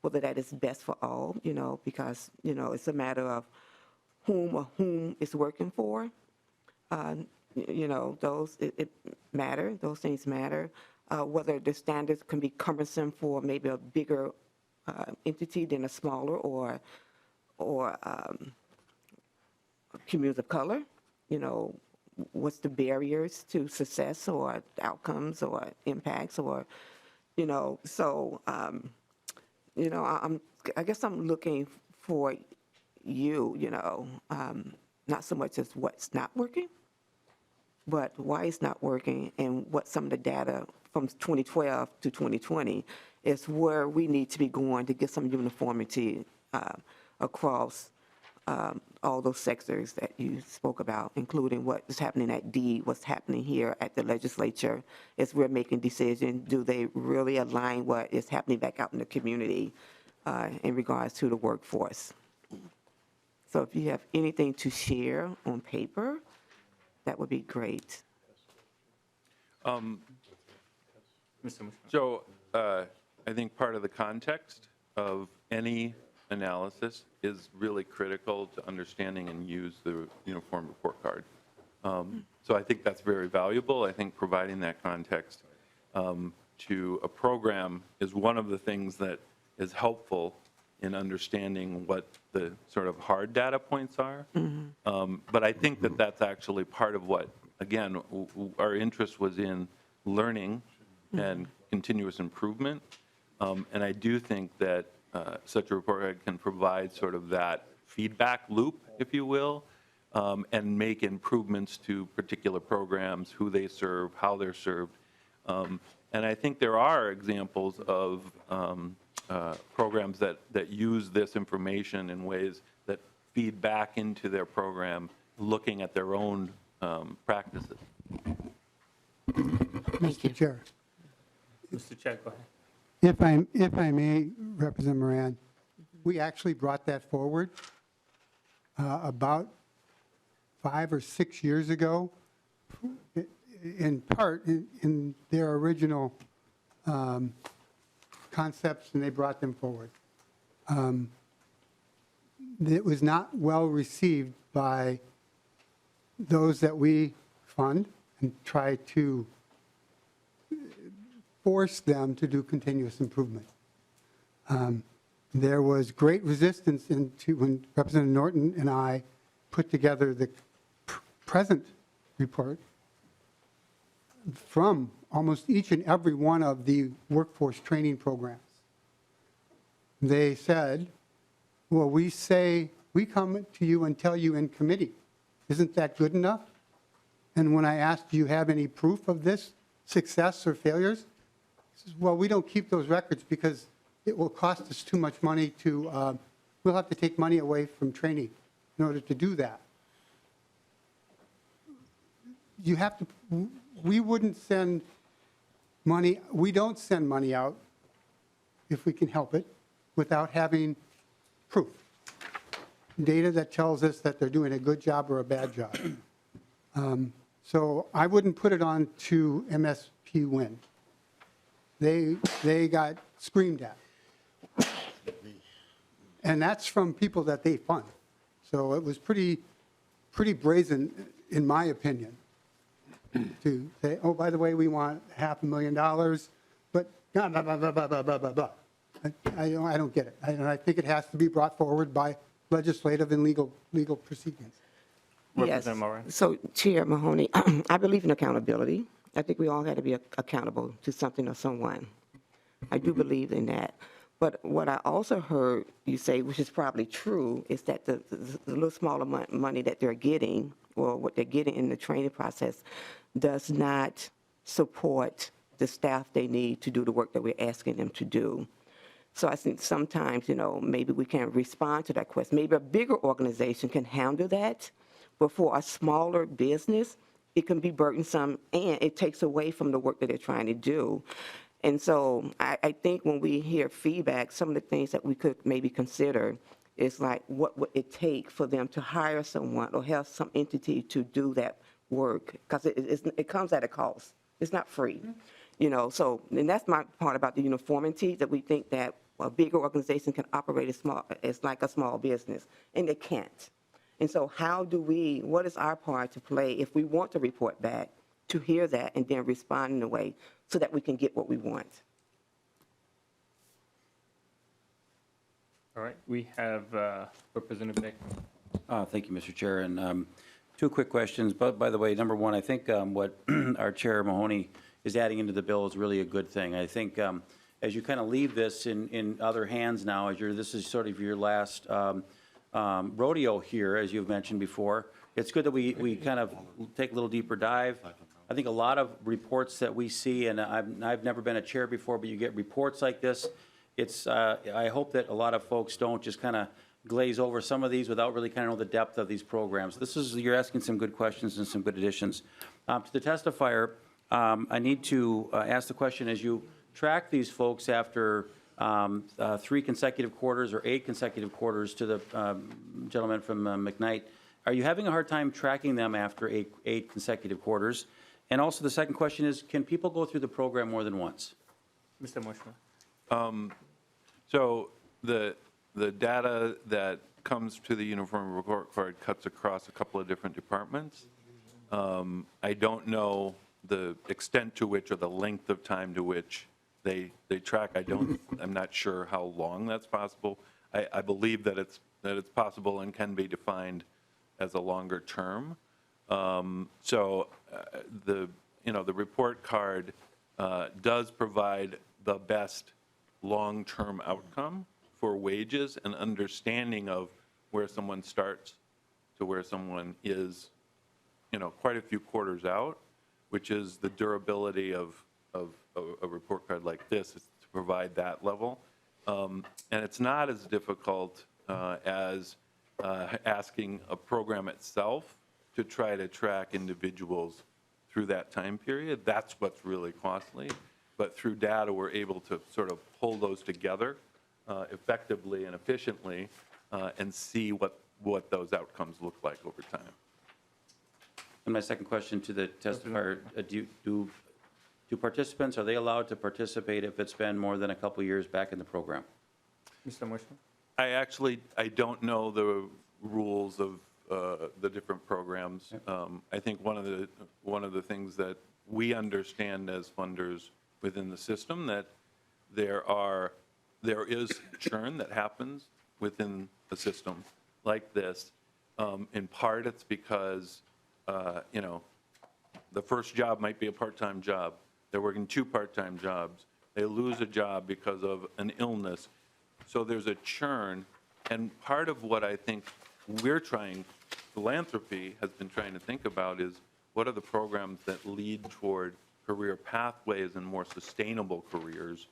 whether that is best for all, because, it's a matter of whom is working for. It matter, those things matter. Whether the standards can be cumbersome for maybe a bigger entity than a smaller or communities of color, what's the barriers to success or outcomes or impacts or, so, I guess I'm looking for you, not so much as what's not working, but why it's not working and what some of the data from 2012 to 2020 is where we need to be going to get some uniformity across all those sectors that you spoke about, including what is happening at D, what's happening here at the legislature, as we're making decisions. Do they really align what is happening back out in the community in regards to the workforce? So if you have anything to share on paper, that would be great. So I think part of the context of any analysis is really critical to understanding and use the uniform report card. So I think that's very valuable. I think providing that context to a program is one of the things that is helpful in understanding what the sort of hard data points are. But I think that that's actually part of what, again, our interest was in learning and continuous improvement. And I do think that such a report card can provide sort of that feedback loop, if you will, and make improvements to particular programs, who they serve, how they're served. And I think there are examples of programs that use this information in ways that feed back into their program, looking at their own practices. Mr. Chair. Mr. Chair, go ahead. If I may, Representative Moran, we actually brought that forward about 5 or 6 years ago, in part in their original concepts, and they brought them forward. It was not well received by those that we fund and try to force them to do continuous improvement. There was great resistance when Representative Norton and I put together the present report from almost each and every one of the workforce training programs. They said, well, we come to you and tell you in committee. Isn't that good enough? And when I asked, do you have any proof of this success or failures? He says, well, we don't keep those records because it will cost us too much money to, we'll have to take money away from training in order to do that. You have to, we wouldn't send money, we don't send money out if we can help it without having proof. Data that tells us that they're doing a good job or a bad job. So I wouldn't put it on to MSP Win. They got screamed at. And that's from people that they fund. So it was pretty brazen, in my opinion, to say, oh, by the way, we want $500,000, but blah, blah, blah, blah, blah, blah, blah, blah. I don't get it. And I think it has to be brought forward by legislative and legal proceedings. Yes. So, Chair Mahoney, I believe in accountability. I think we all have to be accountable to something or someone. I do believe in that. But what I also heard you say, which is probably true, is that the little smaller money that they're getting, or what they're getting in the training process, does not support the staff they need to do the work that we're asking them to do. So I think sometimes, maybe we can respond to that question. Maybe a bigger organization can handle that, but for a smaller business, it can be burdensome and it takes away from the work that they're trying to do. And so I think when we hear feedback, some of the things that we could maybe consider It's like, what would it take for them to hire someone or have some entity to do that work? Because it comes at a cost. It's not free, you know. So, and that's my part about the uniformity, that we think that a bigger organization can operate as like a small business, and they can't. And so what is our part to play if we want to report back, to hear that and then respond in a way so that we can get what we want? All right, we have Representative Nick. Thank you, Mr. Chair. And two quick questions. But by the way, number one, I think what our Chair Mahoney is adding into the bill is really a good thing. I think as you kind of leave this in other hands now, this is sort of your last rodeo here, as you've mentioned before, it's good that we kind of take a little deeper dive. I think a lot of reports that we see, and I've never been a chair before, but you get reports like this. I hope that a lot of folks don't just kind of glaze over some of these without really kind of know the depth of these programs. You're asking some good questions and some good additions. To the testifier, I need to ask the question, as you track these folks after 3 consecutive quarters or 8 consecutive quarters, to the gentleman from McKnight, are you having a hard time tracking them after 8 consecutive quarters? And also the second question is, can people go through the program more than once? Mr. Moshma. So the data that comes to the Uniform Report Card cuts across a couple of different departments. I don't know the extent to which or the length of time to which they track. I'm not sure how long that's possible. I believe that it's possible and can be defined as a longer term. So the report card does provide the best long-term outcome for wages and understanding of where someone starts to where someone is, quite a few quarters out, which is the durability of a report card like this, is to provide that level. And it's not as difficult as asking a program itself to try to track individuals through that time period. That's what's really costly. But through data, we're able to sort of pull those together effectively and efficiently and see what those outcomes look like over time. And my second question to the testifier, do participants, are they allowed to participate if it's been more than a couple years back in the program? Mr. Moshma. I don't know the rules of the different programs. I think one of the things that we understand as funders within the system, that there is churn that happens within a system like this. In part, it's because the first job might be a part-time job. They're working 2 part-time jobs. They lose a job because of an illness. So there's a churn. And part of what I think philanthropy has been trying to think about is, what are the programs that lead toward career pathways and more sustainable careers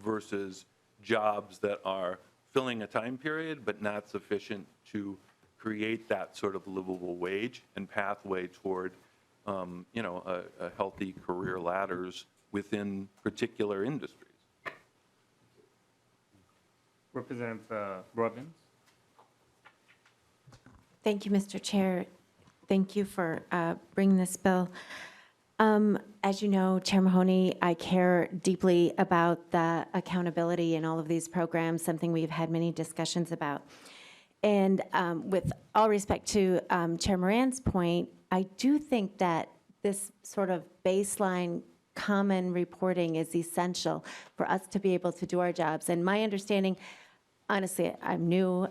versus jobs that are filling a time period but not sufficient to create that sort of livable wage and pathway toward a healthy career ladders within particular industries. Representative Robbins. Thank you, Mr. Chair. Thank you for bringing this bill. As you know, Chair Mahoney, I care deeply about the accountability in all of these programs, something we've had many discussions about. And with all respect to Chair Moran's point, I do think that this sort of baseline common reporting is essential for us to be able to do our jobs. And my understanding, honestly, I'm new.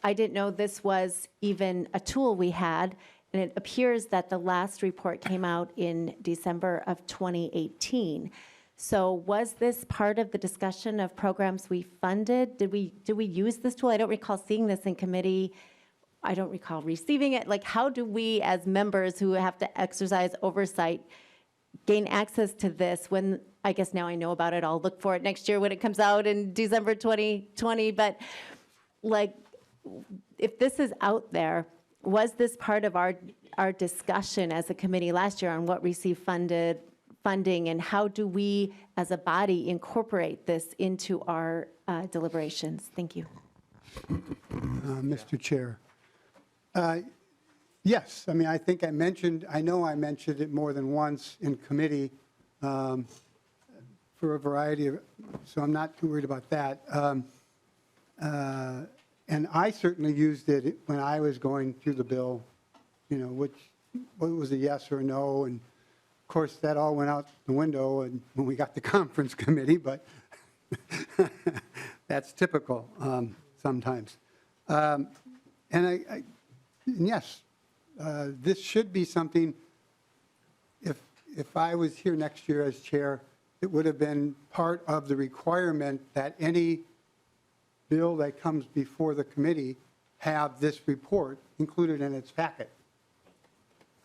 I didn't know this was even a tool we had. And it appears that the last report came out in December of 2018. So was this part of the discussion of programs we funded? Did we use this tool? I don't recall seeing this in committee. I don't recall receiving it. Like, how do we as members who have to exercise oversight gain access to this when, I guess now I know about it, I'll look for it next year when it comes out in December 2020. But like, if this is out there, was this part of our discussion as a committee last year on what received funding, and how do we as a body incorporate this into our deliberations? Thank you. Mr. Chair. Yes, I mean, I think I know I mentioned it more than once in committee for a variety of, so I'm not too worried about that. And I certainly used it when I was going through the bill, what was a yes or a no, and of course, that all went out the window and when we got to conference committee, but that's typical sometimes. And yes, this should be something, if I was here next year as chair, it would have been part of the requirement that any bill that comes before the committee have this report included in its packet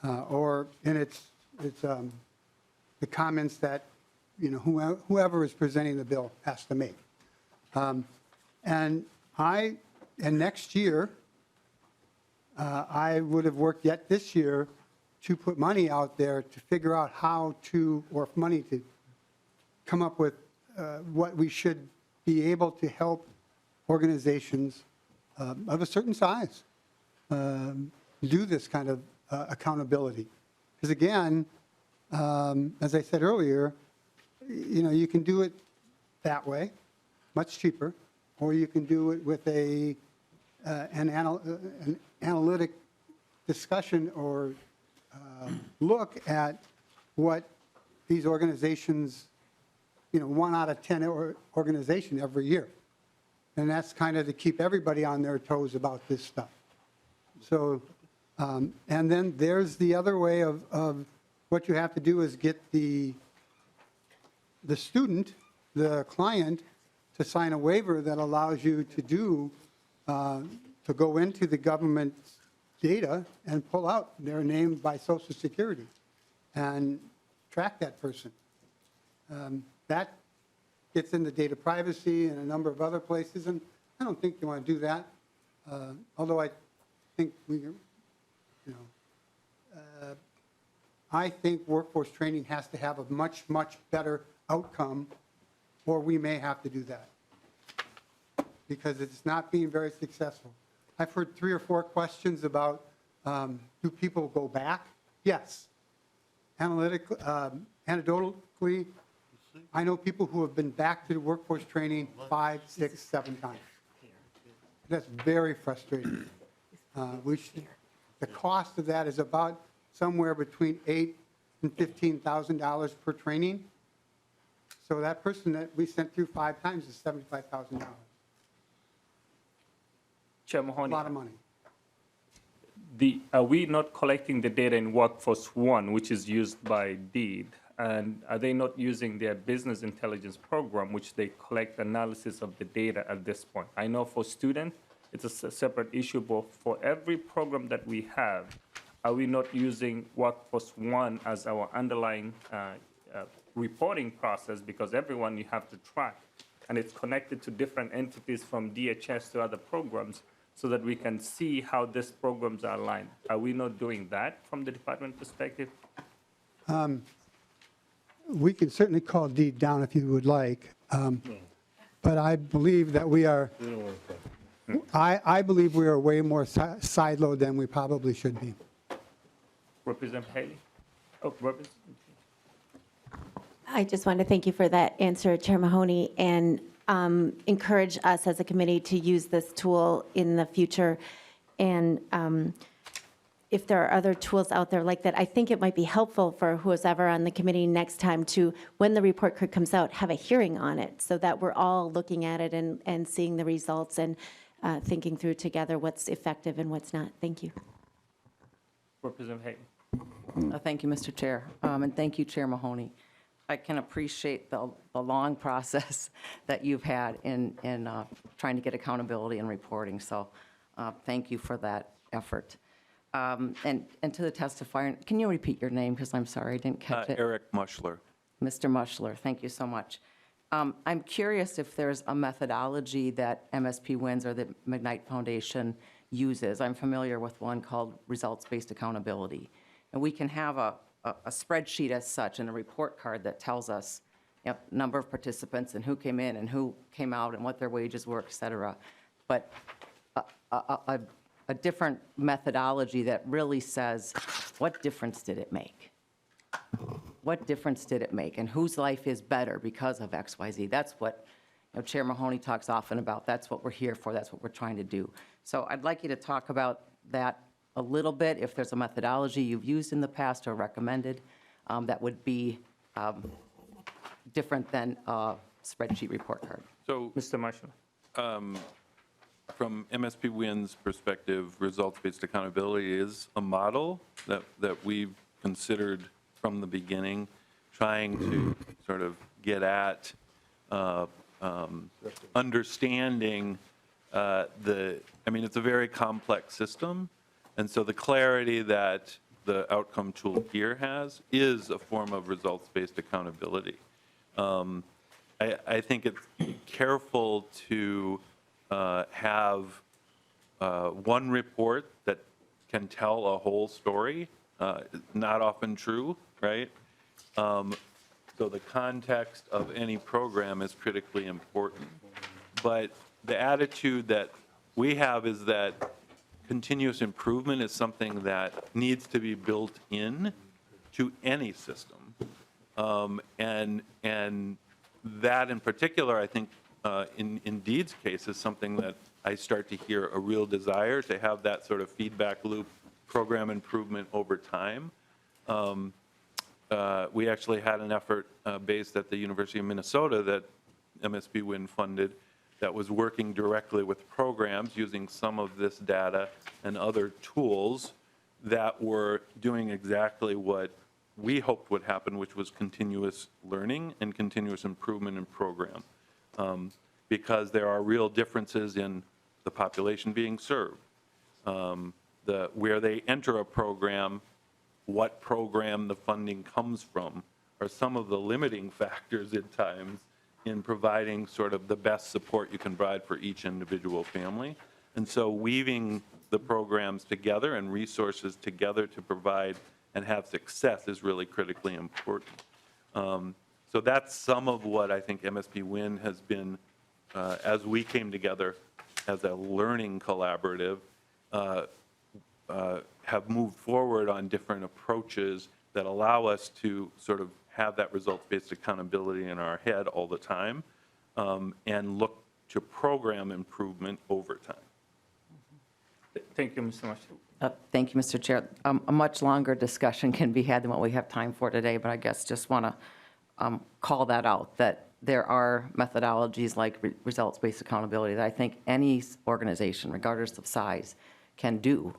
or in the comments that whoever is presenting the bill has to make. And next year, I would have worked yet this year to put money out there to figure out how to, or money to come up with what we should be able to help organizations of a certain size do this kind of accountability. Because again, as I said earlier, you can do it that way, much cheaper, or you can do it with an analytic discussion or look at what these organizations, 1 out of 10 organization every year. And that's kind of to keep everybody on their toes about this stuff. So, and then there's the other way of what you have to do is get the student, the client, to sign a waiver that allows you to to go into the government data and pull out their name by Social Security and track that person. That gets into data privacy and a number of other places, and I don't think they want to do that. Although I think I think workforce training has to have a much, much better outcome, or we may have to do that because it's not being very successful. I've heard 3 or 4 questions about do people go back? Yes. Anecdotally, I know people who have been back to the workforce training 5, 6, 7 times. That's very frustrating. The cost of that is about somewhere between $8,000 and $15,000 per training. So that person that we sent through 5 times is $75,000. Chair Mahoney. A lot of money. Are we not collecting the data in Workforce One, which is used by DEED? And are they not using their business intelligence program, which they collect analysis of the data at this point? I know for students, it's a separate issue, but for every program that we have, are we not using Workforce One as our underlying reporting process? Because everyone you have to track, and it's connected to different entities from DHS to other programs, so that we can see how these programs are aligned. Are we not doing that from the department perspective? We can certainly call DEED down if you would like, but I believe that we are. I believe we are way more siloed than we probably should be. Representative Haley? Oh, Representative. I just want to thank you for that answer, Chair Mahoney, and encourage us as a committee to use this tool in the future. And if there are other tools out there like that, I think it might be helpful for who's ever on the committee next time to, when the report card comes out, have a hearing on it so that we're all looking at it and seeing the results and thinking through together what's effective and what's not. Thank you. Representative Haley. Thank you, Mr. Chair, and thank you, Chair Mahoney. I can appreciate the long process that you've had in trying to get accountability and reporting, so thank you for that effort. And to the testifier, can you repeat your name, because I'm sorry, I didn't catch it. Eric Mushler. Mr. Mushler, thank you so much. I'm curious if there's a methodology that MSP Wins or the McKnight Foundation uses. I'm familiar with one called results-based accountability. And we can have a spreadsheet as such and a report card that tells us number of participants and who came in and who came out and what their wages were, et cetera. but a different methodology that really says, what difference did it make? What difference did it make? And whose life is better because of X, Y, Z? That's what Chair Mahoney talks often about. That's what we're here for. That's what we're trying to do. So I'd like you to talk about that a little bit, if there's a methodology you've used in the past or recommended that would be different than a spreadsheet report card. So, Mr. Marshall. From MSP Win's perspective, results-based accountability is a model that we've considered from the beginning, trying to sort of get at understanding it's a very complex system, and so the clarity that the outcome tool here has is a form of results-based accountability. I think it's careful to have one report that can tell a whole story, not often true, right? So the context of any program is critically important. But the attitude that we have is that continuous improvement is something that needs to be built in to any system. And that in particular, I think, in Deed's case, is something that I start to hear a real desire to have that sort of feedback loop program improvement over time. We actually had an effort based at the University of Minnesota that MSP Win funded that was working directly with programs using some of this data and other tools that were doing exactly what we hoped would happen, which was continuous learning and continuous improvement in program. Because there are real differences in the population being served, where they enter a program, what program the funding comes from, are some of the limiting factors at times in providing sort of the best support you can provide for each individual family. And so weaving the programs together and resources together to provide and have success is really critically important. So that's some of what I think MSP Win has been, as we came together as a learning collaborative, have moved forward on different approaches that allow us to sort of have that results-based accountability in our head all the time, and look to program improvement over time. Thank you, Mr. Marshall. Thank you, Mr. Chair. A much longer discussion can be had than what we have time for today, but I guess just want to call that out, that there are methodologies like results-based accountability that I think any organization, regardless of size, can do.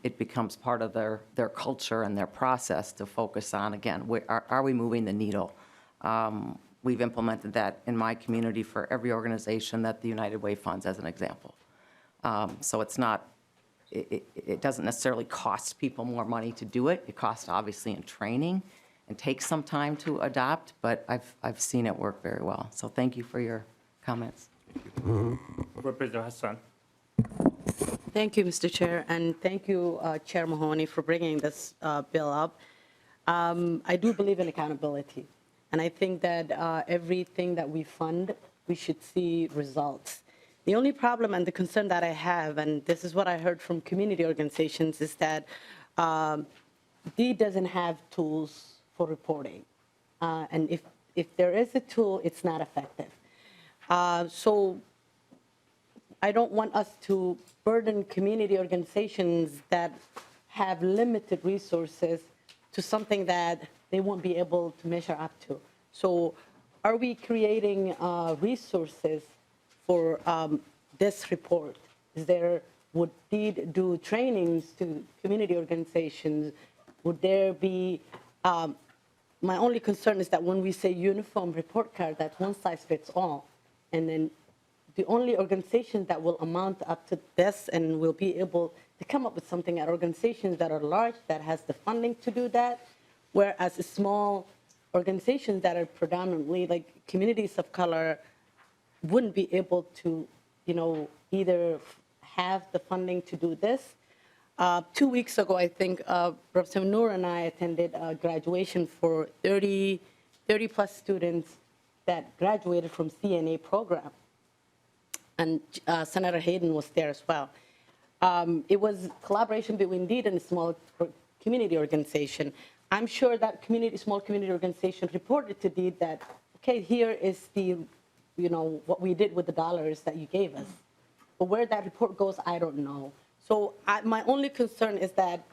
It becomes part of their culture and their process to focus on, again, are we moving the needle? We've implemented that in my community for every organization that the United Way funds, as an example. So it's not, it doesn't necessarily cost people more money to do it. It costs obviously in training and takes some time to adopt, but I've seen it work very well. So thank you for your comments. Representative Hassan. Thank you, Mr. Chair, and thank you, Chair Mahoney, for bringing this bill up. I do believe in accountability, and I think that everything that we fund, we should see results. The only problem and the concern that I have, and this is what I heard from community organizations, is that Deed doesn't have tools for reporting. And if there is a tool, it's not effective. So I don't want us to burden community organizations that have limited resources to something that they won't be able to measure up to. So are we creating resources for this report? Would Deed do trainings to community organizations? Would there be, my only concern is that when we say uniform report card, that's one size fits all. And then the only organizations that will amount up to this and will be able to come up with something are organizations that are large, that has the funding to do that, whereas small organizations that are predominantly like communities of color wouldn't be able to, either have the funding to do this. 2 weeks ago, I think Representative Noor and I attended a graduation for 30 plus students that graduated from CNA program. and Senator Hayden was there as well. It was collaboration between DEED and a small community organization. I'm sure that small community organization reported to DEED that, okay, here is the, what we did with the dollars that you gave us. But where that report goes, I don't know. So my only concern is that,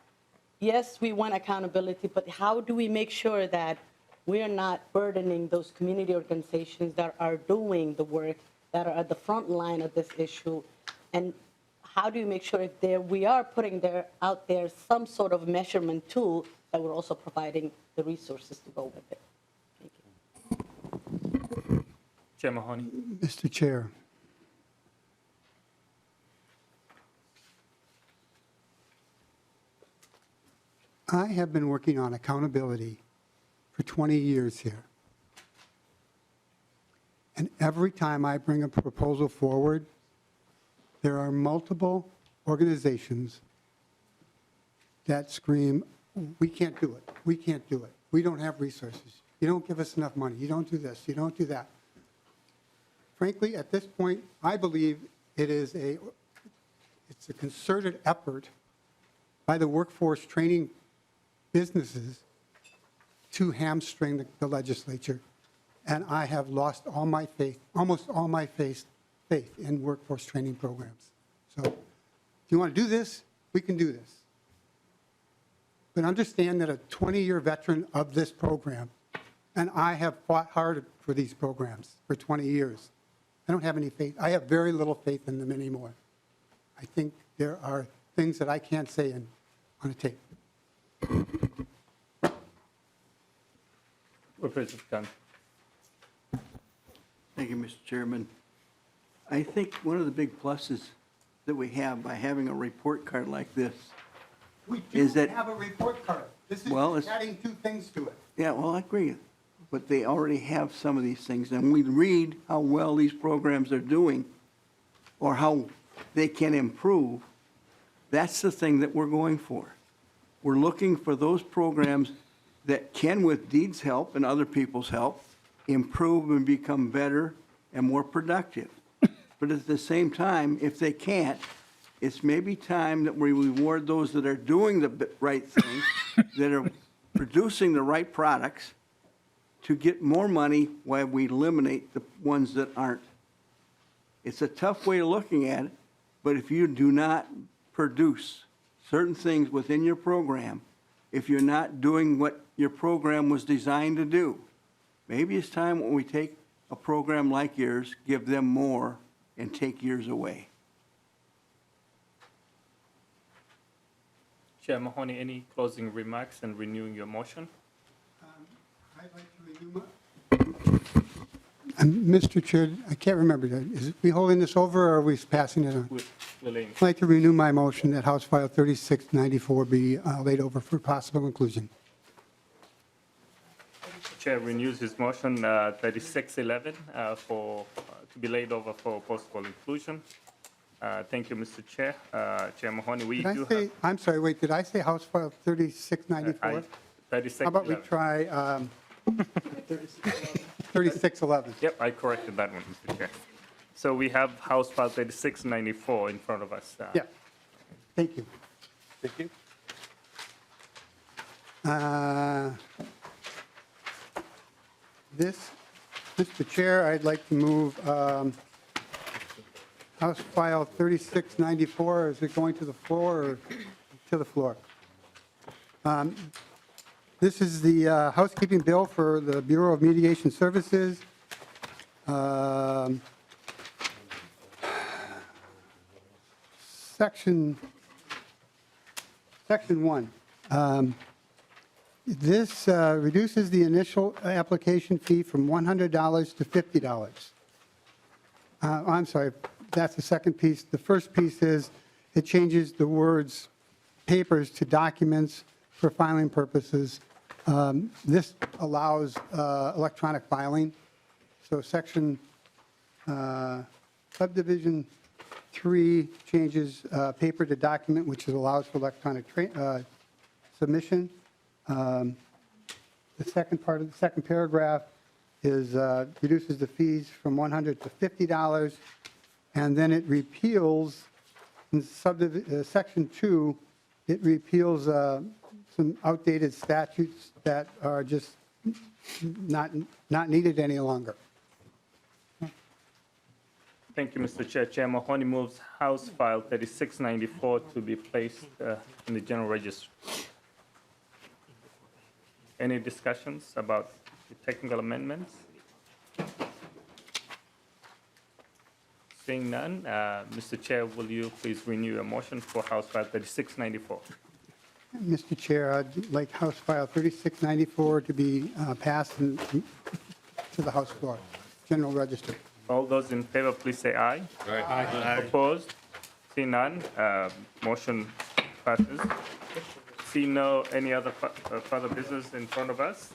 yes, we want accountability, but how do we make sure that we are not burdening those community organizations that are doing the work, that are at the front line of this issue? And how do you make sure if we are putting out there some sort of measurement tool that we're also providing the resources to go with it? Thank you. Chair Mahoney. Mr. Chair. I have been working on accountability for 20 years here. And every time I bring a proposal forward, there are multiple organizations that scream, we can't do it, we can't do it, we don't have resources, you don't give us enough money, you don't do this, you don't do that. Frankly, at this point, I believe it's a concerted effort by the workforce training businesses to hamstring the legislature. And I have lost all my faith, almost all my faith in workforce training programs. So if you want to do this, we can do this. But understand that a 20-year veteran of this program, and I have fought hard for these programs for 20 years. I don't have any faith. I have very little faith in them anymore. I think there are things that I can't say on a tape. Representative Gunn. Thank you, Mr. Chairman. I think one of the big pluses that we have by having a report card like this is that... We do have a report card. This is adding two things to it. Yeah, well, I agree. But they already have some of these things. And we read how well these programs are doing or how they can improve. That's the thing that we're going for. We're looking for those programs that can, with DEED's help and other people's help, improve and become better and more productive. But at the same time, if they can't, it's maybe time that we reward those that are doing the right thing, that are producing the right products, to get more money while we eliminate the ones that aren't. It's a tough way of looking at it, but if you do not produce certain things within your program, if you're not doing what your program was designed to do, maybe it's time when we take a program like yours, give them more and take yours away. Chair Mahoney, any closing remarks and renewing your motion? I'd like to renew Mr. Chair, I can't remember. Is we holding this over or are we passing it on? I'd like to renew my motion that House File 3694 be laid over for possible inclusion. Chair renews his motion 3611 to be laid over for possible inclusion. Thank you, Mr. Chair. Chair Mahoney, we do have... I'm sorry, wait, did I say House File 3694? 3611. How about we try 3611? Yep, I corrected that one, Mr. Chair. So we have House File 3694 in front of us. Yeah, thank you. Thank you. This, Mr. Chair, I'd like to move House File 3694. Is it going to the floor or to the floor? This is the housekeeping bill for the Bureau of Mediation Services. Section 1. This reduces the initial application fee from $100 to $50. I'm sorry, that's the second piece. The first piece is it changes the words papers to documents for filing purposes. This allows electronic filing. So section subdivision 3 changes paper to document, which allows for electronic submission. The second part of the second paragraph is reduces the fees from $100 to $50. And then it repeals, in Section 2, it repeals some outdated statutes that are just not needed any longer. Thank you, Mr. Chair. Chair Mahoney moves House File 3694 to be placed in the General Register. Any discussions about the technical amendments? Seeing none, Mr. Chair, will you please renew a motion for House File 3694? Mr. Chair, I'd like House File 3694 to be passed to the House floor, General Register. All those in favor, please say aye. Aye. Opposed? See none, motion passes. See no any other further business in front of us,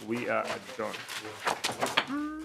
we are adjourned.